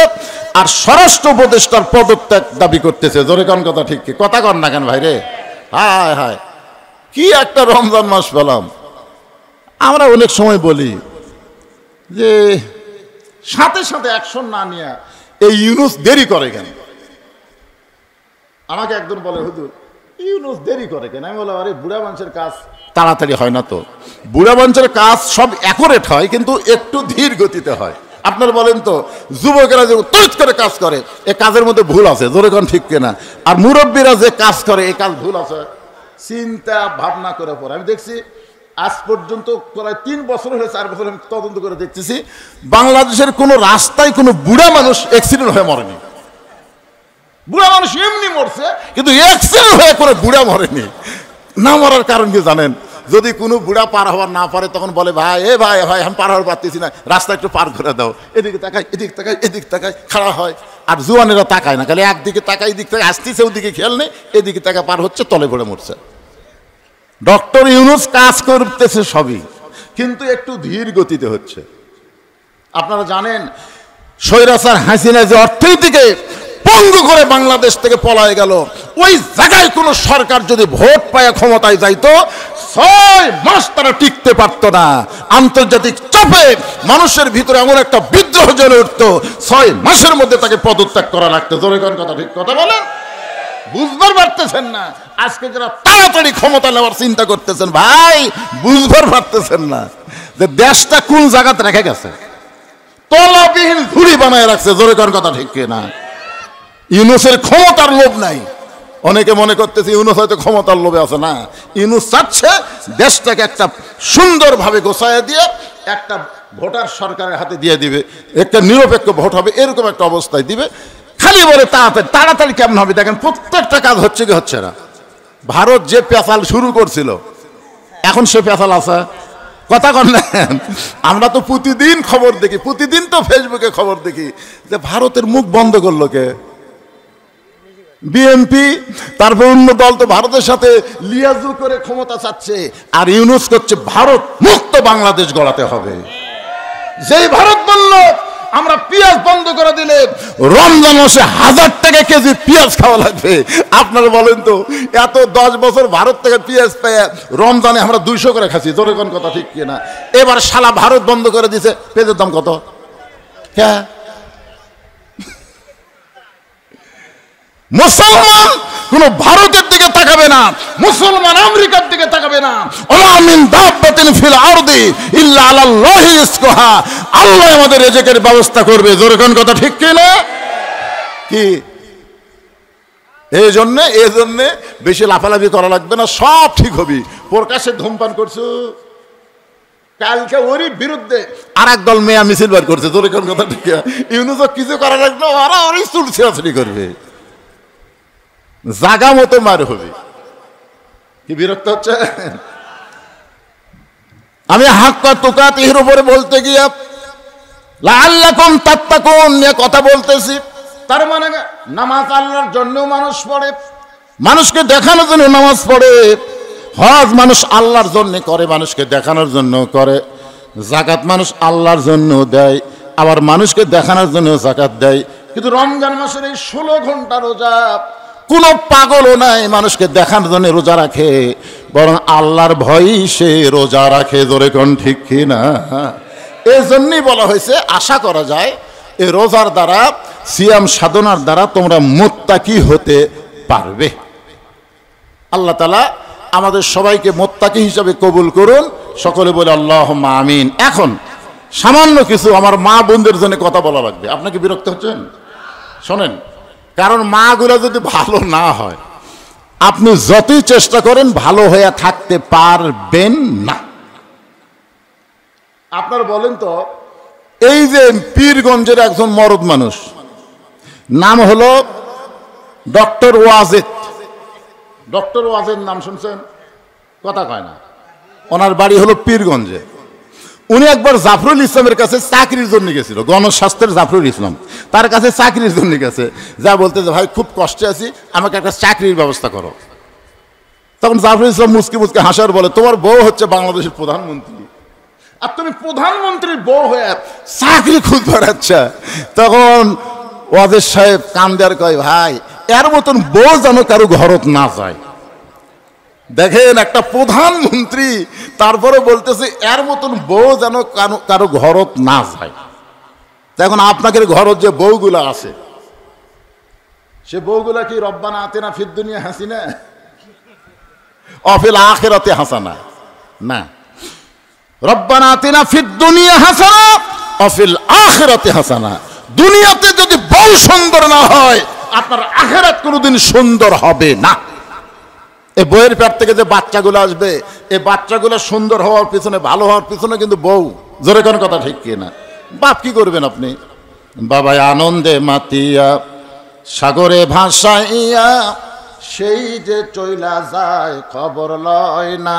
আর স্বরাষ্ট্র উপদেষ্টার পদত্যাগ দাবি করতেছে। জোরে কোন কথা ঠিক কি? কথা কন না কেন ভাই রে? হায় হায়, কি একটা রমজান মাস পেলাম। আমরা অনেক সময় বলি যে সাথে সাথে অ্যাকশন না নিয়ে এই ইউনুস দেরি করে কেন? আমাকে একজন বলে, হুজুর ইউনুস দেরি করে কেন? আমি বললাম, আরে বুড়া মানুষের কাজ তাড়াতাড়ি হয় না তো। বুড়া মানুষের কাজ সব অ্যাকুরেট হয়, কিন্তু একটু ধীর গতিতে হয়। আপনার বলেন তো, যুবকেরা যে তৈরি করে কাজ করে, এ কাজের মধ্যে ভুল আছে? জোরে কোন ঠিক কিনা? আর মুরব্বীরা যে কাজ করে, এই কাজ ভুল আছে? চিন্তা ভাবনা করে পরে আমি দেখছি, আজ পর্যন্ত প্রায় 3 বছর হলে 4 বছর আমি তদন্ত করে দেখতেছি, বাংলাদেশের কোনো রাস্তায় কোনো বুড়া মানুষ অ্যাক্সিডেন্ট হয়ে মরেনি। বুড়া মানুষ এমনি মরছে, কিন্তু এক্সেল হয়ে করে বুড়া মরেনি। না মরার কারণ কি জানেন? যদি কোনো বুড়া পার হওয়ার না পারে তখন বলে ভাই ভাই আমি পার হওয়ার পারতেছি না, রাস্তা একটু পার করে দাও, এদিকে তাকাই এদিক তাকাই এদিক তাকাই খাড়া হয়। আর জুয়ানেরা তাকায় না, খালি একদিকে তাকাই এদিক থেকে আসতেছে, ওদিকে খেয়াল নেই, এদিকে তাকা পার হচ্ছে, তলে পড়ে মরছে। ডক্টর ইউনূস কাজ করতেছে সবই, কিন্তু একটু ধীর গতিতে হচ্ছে। আপনারা জানেন স্বৈরাচার হাসিনা যে অর্থনীতিকে পঙ্গু করে বাংলাদেশ থেকে পলায় গেল, ওই জায়গায় কোন সরকার যদি ভোট পায় ক্ষমতায় যাইতো 6 মাস তারা টিকতে পারত না। আন্তর্জাতিক চাপে মানুষের ভিতরে এমন একটা বিদ্রোহ জ্বলে উঠতো, 6 মাসের মধ্যে তাকে পদত্যাগ করা লাগতো। জোরে কোন কথা, ঠিক কথা বলেন? বুঝবার পারতেছেন না? আজকে যারা তাড়াতাড়ি ক্ষমতা নেওয়ার চিন্তা করতেছেন, ভাই বুঝবার পারতেছেন না যে দেশটা কোন জায়গাতে রেখে গেছে, তলাবিহীন ঝুড়ি বানায় রাখছে। জোরে কোন কথা, ঠিক না? ইউনূসের ক্ষমতার লোভ নাই। অনেকে মনে করতেছে ইউনূস হয়তো ক্ষমতার লোভে আছে, না, ইউনূস চাচ্ছে দেশটাকে একটা সুন্দরভাবে গোছায় দিয়ে একটা ভোটার সরকারের হাতে দিয়ে দিবে, একটা নিরপেক্ষ ভোট হবে, এরকম একটা অবস্থায় দিবে। খালি বলে তাড়াতাড়ি কেমন হবে? দেখেন প্রত্যেকটা কাজ হচ্ছে কি হচ্ছে না। ভারত যে পেঁচাল শুরু করছিল, এখন সে পেঁচাল আছে? কথা কন না? আমরা তো প্রতিদিন খবর দেখি, প্রতিদিন তো ফেসবুকে খবর দেখি যে ভারতের মুখ বন্ধ করলো কে? বিএনপি। তারপর অন্য দল তো ভারতের সাথে লিয়াজু করে ক্ষমতা চাচ্ছে, আর ইউনূস করছে ভারত মুক্ত বাংলাদেশ গড়াতে হবে। যেই ভারত বলল আমরা পেঁয়াজ বন্ধ করে দিলে রমজান মাসে 1000 টাকা কেজি পেঁয়াজ খাওয়া লাগবে, আপনারা বলেন তো এত 10 বছর ভারত থেকে পেঁয়াজ পেয়ে রমজানে আমরা 200 করে খাচ্ছি। জোরে কোন কথা, ঠিক কিনা? এবার শালা ভারত বন্ধ করে দিছে, পেঁয়াজের দাম কত? হ্যাঁ, মুসলমান কোন ভারতের দিকে তাকাবে না, মুসলমান আমেরিকার দিকে তাকাবে না। ওয়া মিন দাব্বাতিন ফিল আরদি ইল্লা আলাল্লাহি রিজকুহা, আল্লাহ আমাদের রিজিকের ব্যবস্থা করবে। জোরে কোন কথা, ঠিক কি না? কি এই জন্য বেশি লাফালাফি করা লাগবে না, সব ঠিক হবে। প্রকাশ্যে ধূমপান করছো, কালকে ওরই বিরুদ্ধে আর এক দল মেয়া মিছিল বার করছে। জোরে কোন কথা, ঠিক না? ইউনূস কিছু করা লাগবে, ওরা ওরই চুল ছেঁড়াছাড়ি করবে, জাগা মতো মার হবে। কি বিরক্ত হচ্ছে? আমি হাক্কা তুকাতিহির উপরে বলতে গিয়ে লাআল্লাকুম তাত্তাকুন নিয়ে কথা বলতেছি। তার মানে নামাজ আল্লাহর জন্য মানুষ পড়ে, মানুষকে দেখানোর জন্য নামাজ পড়ে। হজ মানুষ আল্লাহর জন্য করে, মানুষকে দেখানোর জন্য করে। যাকাত মানুষ আল্লাহর জন্য দেয়, আবার মানুষকে দেখানোর জন্য যাকাত দেয়। কিন্তু রমজান মাসের এই 16 ঘন্টা রোজা কোনো পাগলও নাই মানুষকে দেখানোর জন্য রোজা রাখে, বরং আল্লাহর ভয়ই সে রোজা রাখে। জোরে কোন ঠিক কি না? এই জন্যই বলা হয়েছে আশা করা যায় এই রোজার দ্বারা, সিয়াম সাধনার দ্বারা তোমরা মুত্তাকি হতে পারবে। আল্লাহ তাআলা আমাদের সবাইকে মুত্তাকি হিসাবে কবুল করুন। সকলে বলে আল্লাহুম্মা আমিন। এখন সামান্য কিছু আমার মা বোনদের জন্য কথা বলা লাগবে। আপনাকে বিরক্ত হচ্ছেন? শোনেন, কারণ মাগুলো যদি ভালো না হয়, আপনি যতই চেষ্টা করেন ভালো হয়ে থাকতে পারবেন না। আপনার বলেন তো, এই যে পীরগঞ্জের একজন মরদ মানুষ, নাম হলো ডক্টর ওয়াজেদ। ডক্টর ওয়াজেদ নাম শুনছেন? কথা কয় না। ওনার বাড়ি হলো পীরগঞ্জে। উনি একবার জাফরুল ইসলামের কাছে চাকরির জন্য গেছিল, গণস্বাস্থ্যের জাফরুল ইসলাম তার কাছে চাকরির জন্য গেছে। যা বলতে যে ভাই খুব কষ্টে আছি, আমাকে একটা চাকরির ব্যবস্থা করো। তখন জাফরুল ইসলাম মুচকি মুচকি হাসার বলে, তোমার বউ হচ্ছে বাংলাদেশের প্রধানমন্ত্রী, আর তুমি প্রধানমন্ত্রীর বউ হয়ে চাকরি খুঁজবার। আচ্ছা, তখন ওয়াজেদ সাহেব কান দেয়ার কয়, ভাই এর মতন বউ যেন কারো ঘরত না যায়। দেখেন, একটা প্রধানমন্ত্রী তারপরে বলতেছে এর মতন বউ যেন কারো ঘরত না যায়। এখন আপনাদের ঘরত যে বউগুলা আছে, সে বউগুলা কি রব্বানা আতিনা ফিদ দুনিয়া হাসিনা অফিল আখিরাতে হাসানা? না, রব্বানা আতিনা ফিদ দুনিয়া হাসানা অফিল আখিরাতে হাসানা। দুনিয়াতে যদি বউ সুন্দর না হয়, আপনার আখিরাত কোনোদিন সুন্দর হবে না। এই বইয়ের পেট থেকে যে বাচ্চাগুলো আসবে, এই বাচ্চাগুলো সুন্দর হওয়ার পিছনে, ভালো হওয়ার পিছনে কিন্তু বউ। জোরে কোন কথা, ঠিক কি না? বাপ কি করবেন আপনি? বাবা আনন্দে মাতিয়া সাগরে ভাসাইয়া সেই যে চইলা যায় খবর লয় না।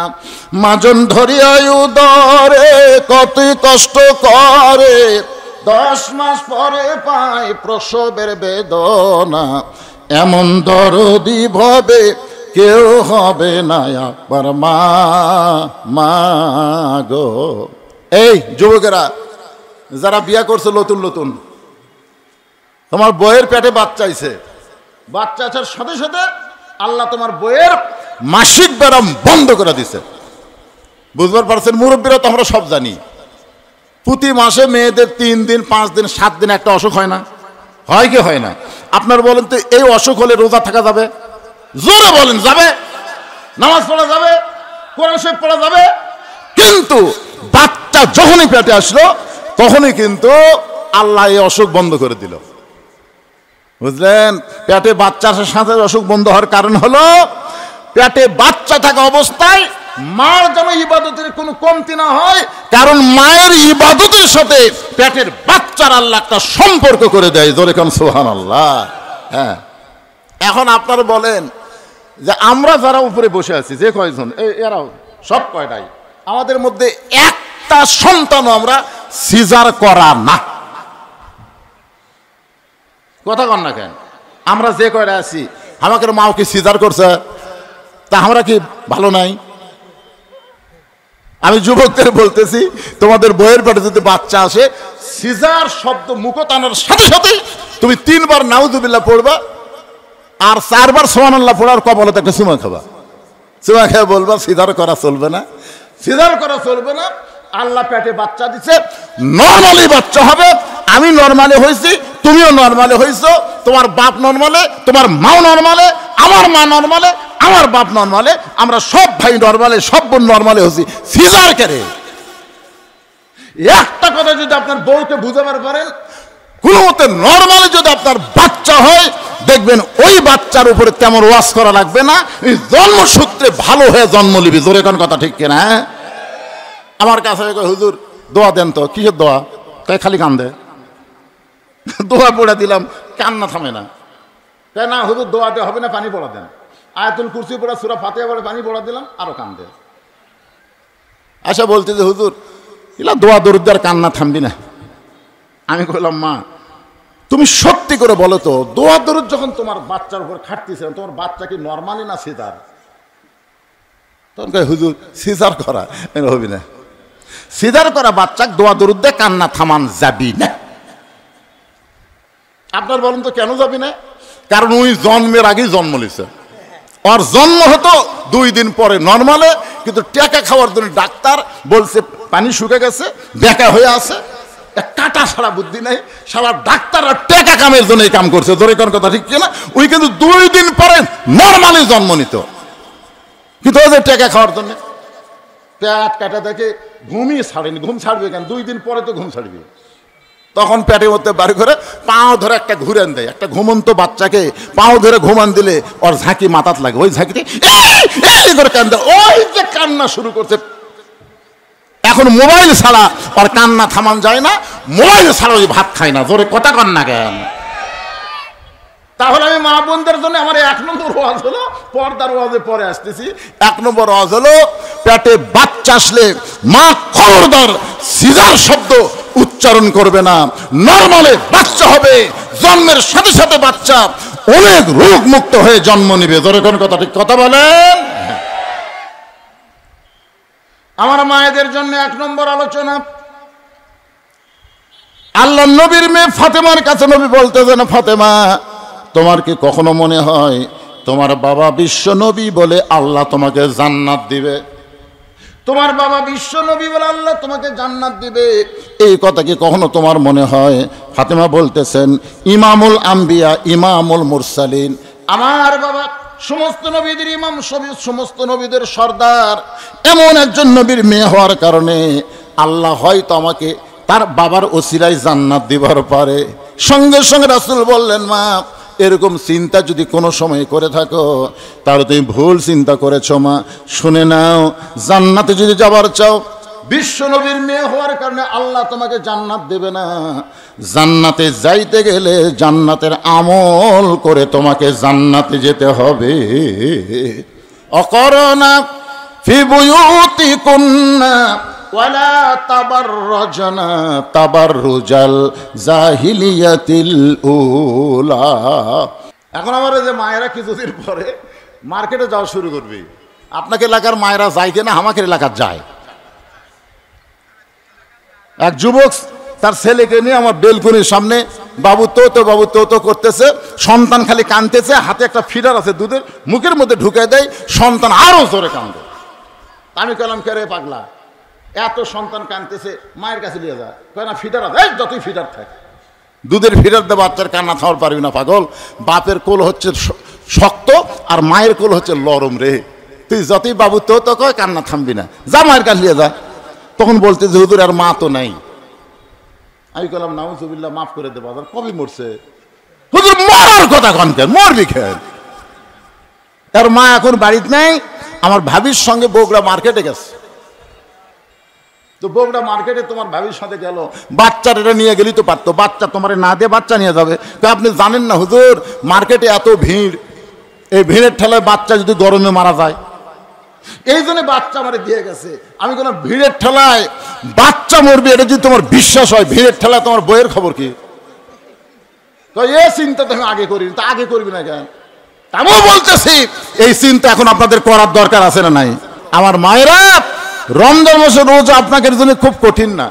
মাজন ধরিয়া উদরে কতই কষ্ট করে, 10 মাস পরে পায় প্রসবের বেদনা। এমন দরদি ভবে কেউ হবে না একবার মা গো। এই যুবকেরা যারা বিয়া করছে নতুন নতুন, তোমার বইয়ের পেটে বাচ্চা আইছে, বাচ্চা আসার সাথে সাথে আল্লাহ তোমার বইয়ের মাসিক ব্যারাম বন্ধ করে দিছে। বুঝবার পারছেন? মুরব্বীরা তো আমরা সব জানি, প্রতি মাসে মেয়েদের 3 দিন 5 দিন 7 দিন একটা অসুখ হয় না? হয় কি হয় না? আপনার বলেন তো, এই অসুখ হলে রোজা থাকা যাবে? জোরে বলেন, যাবে? নামাজ পড়া যাবে? কোরআন শরীফ পড়া যাবে? কিন্তু বাচ্চা যখনই পেটে আসলো তখনই কিন্তু আল্লাহ এই অসুখ বন্ধ করে দিল। বুঝলেন? পেটে বাচ্চা আসার সাথে অসুখ বন্ধ হওয়ার কারণ হলো পেটে বাচ্চা থাকা অবস্থায় মার যেন ইবাদতের কোনো কমতি না হয়, কারণ মায়ের ইবাদতের সাথে পেটের বাচ্চার আল্লাহ একটা সম্পর্ক করে দেয়। জোরে কান সুবহানাল্লাহ। হ্যাঁ, এখন আপনারা বলেন যে আমরা যারা উপরে বসে আছি, যে কয়জন, এরাও সব কয়টাই আমাদের মধ্যে একটা সন্তানও আমরা সিজার করা না। কথা কন না কেন? আমরা যে কয়টা আছি, আমাকে মাও কি সিজার করছে? তা আমরা কি ভালো নাই? আমি যুবকদের বলতেছি, তোমাদের বইয়ের পেটে যদি বাচ্চা আসে, সিজার শব্দ মুখ টানার সাথে সাথে তুমি 3 বার নাউযুবিল্লাহ পড়বা, আর 4 বার সুবহানাল্লাহ পড়ার কবলতে একটা চুমা খাবা। চুমা খেয়ে বলবা সিজার করা চলবে না, সিজার করা চলবে না। আল্লাহ পেটে বাচ্চা দিছে, নরমালি বাচ্চা হবে। আমি নরমালি হয়েছি, তুমিও নরমালি হয়েছো, তোমার বাপ নরমালে, তোমার মাও নরমালে, আমার মা নরমালে, আমার বাপ নরমালে, আমরা সব ভাই নরমালে, সব বোন নরমালে হয়েছি। সিজার করে একটা কথা যদি আপনার বউকে বুঝাবার পারেন, কোনো মতে নরমালি যদি আপনার বাচ্চা হয়, দেখবেন ওই বাচ্চার উপরে তেমন ওয়াজ করা লাগবে না, জন্মসূত্রে ভালো হয়ে জন্ম নিবি। জোরে কোন কথা ঠিক কিনা? আমার কাছে হুজুর দোয়া দেন তো। কিসের দোয়া? তাই খালি কান্দে। দোয়া পড়ে দিলাম, কান্না থামে না। তাই না হুজুর, দোয়া দেওয়া হবে না, পানি পড়া দেন। আয়াতুল কুরসি পড়া, সূরা ফাতিহা পড়ে পানি পড়া দিলাম, আরো কান্দে। আচ্ছা বলতে যে হুজুর এলা দোয়া দরুদ আর কান্না থামবি না। আমি কইলাম, মা তুমি সত্যি করে বলো তো, দোয়া দরুদ যখন তোমার বাচ্চার উপর খাটতেছিলাম, তোমার বাচ্চা কি নরমালি না সিজার? তখন কয় হুজুর সিজার করা হবি না, সিজার করা বাচ্চাকে দোয়া দরুদ দিয়ে কান্না থামান যাবি না। আপনার বলেন তো কেন যাবি না? কারণ ওই জন্মের আগেই জন্ম নিছে, ওর জন্ম হতো 2 দিন পরে নরমালে, কিন্তু টেকা খাওয়ার জন্য ডাক্তার বলছে পানি শুকে গেছে, বেকা হয়ে আছে, কাটা ছাড়া বুদ্ধি নাই। সারা ডাক্তাররা টেকা কামের জন্য এই কাম করছে। ধরে কোন কথা ঠিক কিনা? ওই কিন্তু 2 দিন পরে নরমালি জন্ম নিত, কিন্তু ওদের টেকা খাওয়ার জন্য পেট কাটা থেকে ঘুমই ছাড়েনি। ঘুম ছাড়বে কেন? 2 দিন পরে তো ঘুম ছাড়বে। তখন পেটের মধ্যে বাড়ি করে পাও ধরে একটা ঘুরান দেয়। একটা ঘুমন্ত বাচ্চাকে পাও ধরে ঘুমান দিলে ওর ঝাঁকি মাথাত লাগে, ওই ঝাঁকিতে এই করে কান্দে, ওই যে কান্না শুরু করছে। এখন মোবাইল ছাড়া ওর কান্না থামান যায় না, মোবাইল ছাড়া ওই ভাত খায় না। জোরে কথা কন না কেন? তাহলে আমি মা বোনদের জন্য আমার 1 নম্বর ওয়াজ হলো, পর্দার ওয়াজে পরে আসতেছি। 1 নম্বর ওয়াজ হলো, পেটে বাচ্চা আসলে মা খবরদার সিজার শব্দ উচ্চারণ করবে না, নরমালে বাচ্চা হবে। জন্মের সাথে সাথে বাচ্চা অনেক রোগ মুক্ত হয়ে জন্ম নিবে। জোরে কোন কথা ঠিক কথা বলেন? আমার মায়েদের জন্য 1 নম্বর আলোচনা, আল্লাহ নবীর মেয়ে ফাতেমার কাছে নবী বলতেছেন, ফাতেমা তোমার কি কখনো মনে হয় তোমার বাবা বিশ্ব নবী বলে আল্লাহ তোমাকে জান্নাত দিবে? তোমার বাবা বিশ্ব নবী বলে আল্লাহ তোমাকে জান্নাত দিবে, এই কথা কি কখনো তোমার মনে হয়? ফাতেমা বলতেছেন, ইমামুল আম্বিয়া ইমামুল মুরসালিন, আমার বাবা সমস্ত নবীদের ইমাম, সমস্ত নবীদের সর্দার, এমন একজন নবীর মেয়ে হওয়ার কারণে আল্লাহ হয়তো আমাকে তার বাবার ওসিলায় জান্নাত দিবার পারে। সঙ্গে সঙ্গে রাসূল বললেন, মা এরকম চিন্তা যদি কোনো সময় করে থাকো তাহলে তুমি ভুল চিন্তা করেছো মা। শুনে নাও, জান্নাতে যদি যাবার চাও, বিশ্ব নবীর মেয়ে হওয়ার কারণে আল্লাহ তোমাকে জান্নাত দেবে না। জান্নাতে যাইতে গেলে জান্নাতের আমল করে তোমাকে জান্নাতে যেতে হবে। অকরনা ফি বুয়ুতিকুন্না ওয়ালা তাবাররাজনা তাবাররুজাল জাহিলিয়াতিল উলা। এখন আমার যে মায়েরা কিছুদিন পরে মার্কেটে যাওয়া শুরু করবে। আপনাকে এলাকার মায়েরা যায় কিনা? আমাকে এলাকার যায়। এক যুবক তার ছেলেকে নিয়ে আমার বেলকুনির সামনে বাবু তো করতেছে, সন্তান খালি কাঁদতেছে, হাতে একটা ফিডার আছে দুধের, মুখের মধ্যে ঢুকে দেয়, সন্তান আরো জোরে কাঁদে। আমি কলাম কে রে পাগলা, এত সন্তান কাঁদতেছে, মায়ের কাছে নিয়ে যা। কয় না ফিডার আছে, যতই ফিডার থাকে, দুধের ফিডার দিয়ে বাচ্চার কান্না থামার পারবি না পাগল। বাপের কোল হচ্ছে শক্ত আর মায়ের কোল হচ্ছে লরম রে, তুই যতই বাবু তো কয় কান্না থামবি না, যা মায়ের কাছে নিয়ে যা। তখন বলতে যে হুজুর আর মা তো নাই। আমি বললাম নাউজুবিল্লাহ, মাফ করে দেবো, কবে মরছে? হুজুর মরার কথা কনকেন, মরবি খেন। তার মা এখন বাড়িতে নাই, আমার ভাবির সঙ্গে বগুড়া মার্কেটে গেছে। তো বগুড়া মার্কেটে তোমার ভাবির সাথে গেল, বাচ্চাটা নিয়ে গেলি তো পারতো, বাচ্চা তোমার না দিয়ে বাচ্চা নিয়ে যাবে। তো আপনি জানেন না হুজুর, মার্কেটে এত ভিড়, এই ভিড়ের ঠেলায় বাচ্চা যদি গরমে মারা যায়, এই জন্য বাচ্চা আমারে দিয়ে গেছে। আমি কোনো ভিড়ের ঠেলায় বাচ্চা মরবে এটা যদি তোমার বিশ্বাস হয়, ভিড়ের ঠেলায় তোমার বইয়ের খবর কি? তো এই চিন্তা তো আমি আগে করিনি। তা আগে করবি না কেন? আমিও বলতেছি এই চিন্তা এখন আপনাদের করার দরকার আছে না নাই? আমার মায়েরা, রমজান মাসে রোজা আপনাদের জন্য খুব কঠিন না,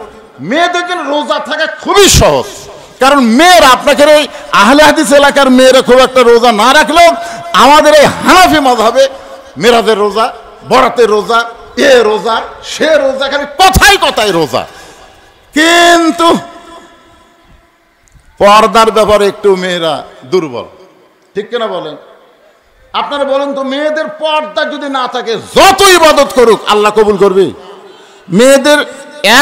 মেয়েদের জন্য রোজা থাকা খুবই সহজ। কারণ মেয়েরা, আপনাকে এই আহলে হাদিস এলাকার মেয়েরা খুব একটা রোজা না রাখলেও আমাদের এই হানাফি মাযহাবে মেরাজের রোজা, বরাতের রোজা, এ রোজা সে রোজা, খালি কথাই কথাই রোজা। কিন্তু পর্দার ব্যাপারে একটু মেয়েরা দুর্বল, ঠিক কিনা বলেন? আপনারা বলেন তো, মেয়েদের পর্দা যদি না থাকে যতই ইবাদত করুক আল্লাহ কবুল করবে? মেয়েদের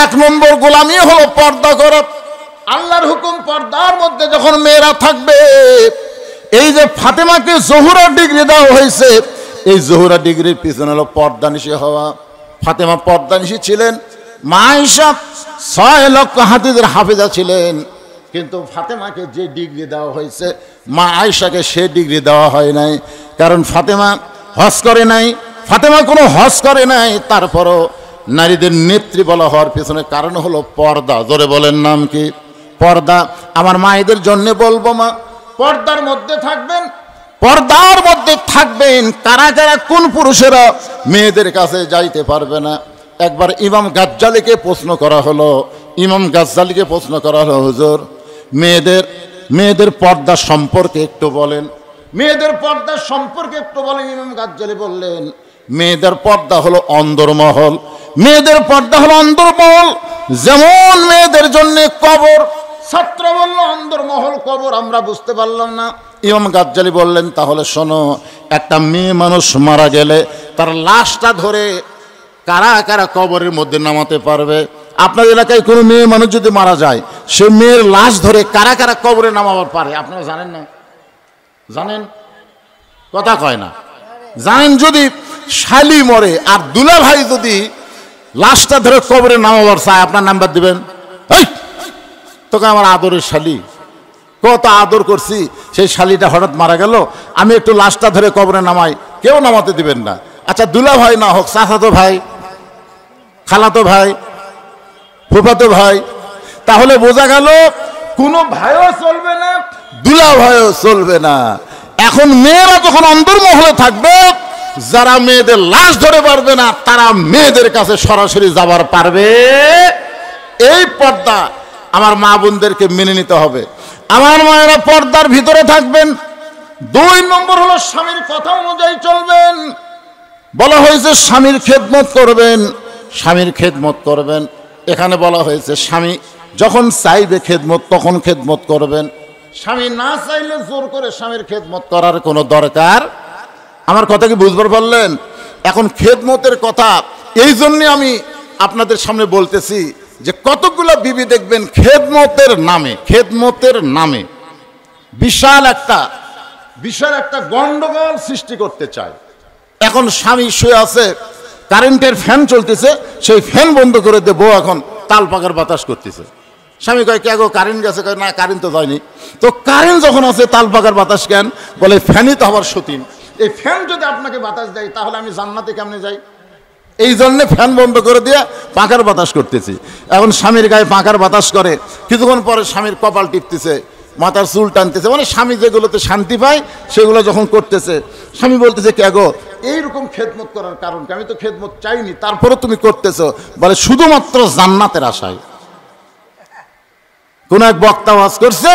এক নম্বর গোলামি হলো পর্দা করা। আল্লাহর হুকুম পর্দার মধ্যে যখন মেয়েরা থাকবে, এই যে ফাতেমাকে জোহরা ডিগ্রি দেওয়া হয়েছে, এই জোহরা ডিগ্রির পিছনে হলো পর্দানিশী হওয়া। ফাতেমা পর্দানিশী ছিলেন, মা আয়েশা 6 লক্ষ হাদিসের হাফেজা ছিলেন, কিন্তু ফাতেমাকে যে ডিগ্রি দেওয়া হয়েছে মা আয়েশাকে সে ডিগ্রি দেওয়া হয় নাই। কারণ ফাতেমা হজ করে নাই, ফাতেমা কোনো হজ করে নাই, তারপরও নারীদের নেত্রী বলা হওয়ার পেছনে কারণ হলো পর্দা। জোরে বলেন নাম কি? পর্দা। আমার মায়েদের জন্য বলবো, মা পর্দার মধ্যে থাকবেন, পর্দার মধ্যে থাকবেন। কারা কারা, কোন পুরুষেরা মেয়েদের কাছে যাইতে পারবে না? একবার ইমাম গাজ্জালিকে প্রশ্ন করা হলো, হুজুর মেয়েদের পর্দা সম্পর্কে একটু বলেন, মেয়েদের পর্দা সম্পর্কে একটু বলেন। ইমাম গাজ্জালি বললেন, মেয়েদের পর্দা হলো অন্দরমহল, মেয়েদের পর্দা হলো অন্দরমহল। যেমন মেয়েদের জন্য কবর, ছাত্র বলল অন্দরমহল কবর, আমরা বুঝতে পারলাম না। ইমাম গাজ্জালি বললেন, তাহলে শোনো, একটা মেয়ে মানুষ মারা গেলে তার লাশটা ধরে কারা কারা কবরের মধ্যে নামাতে পারবে? আপনার এলাকায় কোনো মেয়ে মানুষ যদি মারা যায়, সে মেয়ের লাশ ধরে কারা কারা কবরে নামাবার পারে? আপনারা জানেন না? জানেন? কথা কয় না। জানেন? যদি শালি মরে আর দুলা ভাই যদি লাশটা ধরে কবরে নামাবার চায়, আপনার নাম্বার দিবেন? তোকে আমার আদরের শালি, কত আদর করছি, সেই শালিটা হঠাৎ মারা গেল, আমি একটু লাশটা ধরে কবরে নামাই, কেউ নামাতে দিবেন না। আচ্ছা দুলা ভাই না হোক, চাচাতো ভাই, খালাতো ভাই, ফুফাতো ভাই, তাহলে বোঝা গেল কোনো ভাইও চলবে না, দুলা ভাইও চলবে না। এখন মেয়েরা যখন অন্তর্মহলে থাকবে, যারা মেয়েদের লাশ ধরে পারবে না তারা মেয়েদের কাছে সরাসরি যাবার পারবে। এই পর্দা আমার মা বোনদেরকে মেনে নিতে হবে। আমার মায়েরা পর্দার ভিতরে থাকবেন। 2 নম্বর হলো স্বামীর কথা অনুযায়ী চলবেন। বলা হয়েছে স্বামীর খেদমত করবেন, স্বামীর খেদমত করবেন। এখানে বলা হয়েছে স্বামী যখন চাইবে খেদমত তখন খেদমত করবেন, স্বামী না চাইলে জোর করে স্বামীর খেদমত করার কোনো দরকার। আমার কথা কি বুঝবার পারলেন? এখন খেদমতের কথা এই জন্য আমি আপনাদের সামনে বলতেছি যে কতগুলো বিবি দেখবেন খেদমতের নামে বিশাল একটা গন্ডগোল সৃষ্টি করতে চায়। এখন স্বামী শুয়ে আছে, কারেন্টের ফ্যান চলতেছে, সেই ফ্যান বন্ধ করে দিয়ে বউ এখন তাল পাকার বাতাস করতেছে। স্বামী কয় কে গো কারেন্ট গেছে? কয় না কারেন্ট তো যায়নি। তো কারেন্ট যখন আছে তাল পাকার বাতাস কেন? বলে ফ্যানই তো আবার সতীন, এই ফ্যান যদি আপনাকে বাতাস দেয় তাহলে আমি জান্নাতে কেমনে যাই? এই জন্যে ফ্যান বন্ধ করে দিয়ে পাখার বাতাস করতেছি। এখন স্বামীর গায়ে পাখার বাতাস করে, কিছুক্ষণ পরে স্বামীর কপাল টিপতেছে, মাথার চুল টানতেছে, মানে স্বামী যেগুলোতে শান্তি পায় সেগুলো যখন করতেছে। স্বামী বলতেছে কে গো এইরকম খেদমত করার কারণ কি? আমি তো খেদমত চাইনি, তারপরে তুমি করতেছো। বলে শুধুমাত্র জান্নাতের আশায়। কোন এক বক্তা ওয়াজ করছে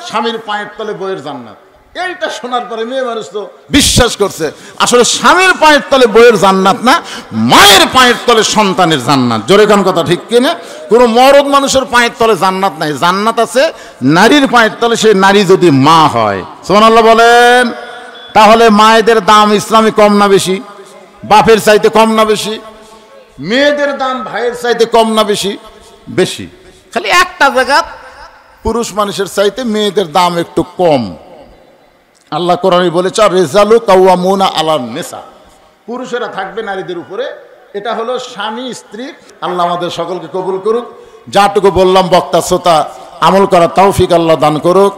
স্বামীর পায়ের তলে বইয়ের জান্নাত। এইটা শোনার পরে মেয়ে মানুষ তো বিশ্বাস করছে আসলে স্বামীর পায়ের তলে বইয়ের জান্নাত না, মায়ের পায়ের তলে সন্তানের জান্নাত। জোরে কোন কথা ঠিক কিনা? কোনো মরদ মানুষের পায়ের তলে জান্নাত নাই, জান্নাত আছে নারীর পায়ের তলে, সেই নারী যদি মা হয়। সুবহানাল্লাহ বলেন। তাহলে মায়েদের দাম ইসলামে কম না বেশি? বাপের চাইতে কম না বেশি? মেয়েদের দাম ভাইয়ের চাইতে কম না বেশি? বেশি। খালি একটা জায়গা পুরুষ মানুষের চাইতে মেয়েদের দাম একটু কম। আল্লাহ কোরআনে বলেছে রিজালু কাওয়ামুনা আলান নিসা, পুরুষেরা থাকবে নারীদের উপরে। এটা হলো স্বামী স্ত্রী। আল্লাহ আমাদের সকলকে কবুল করুক। যাটুকু বললাম বক্তা শ্রোতা আমল করার তৌফিক আল্লাহ দান করুক।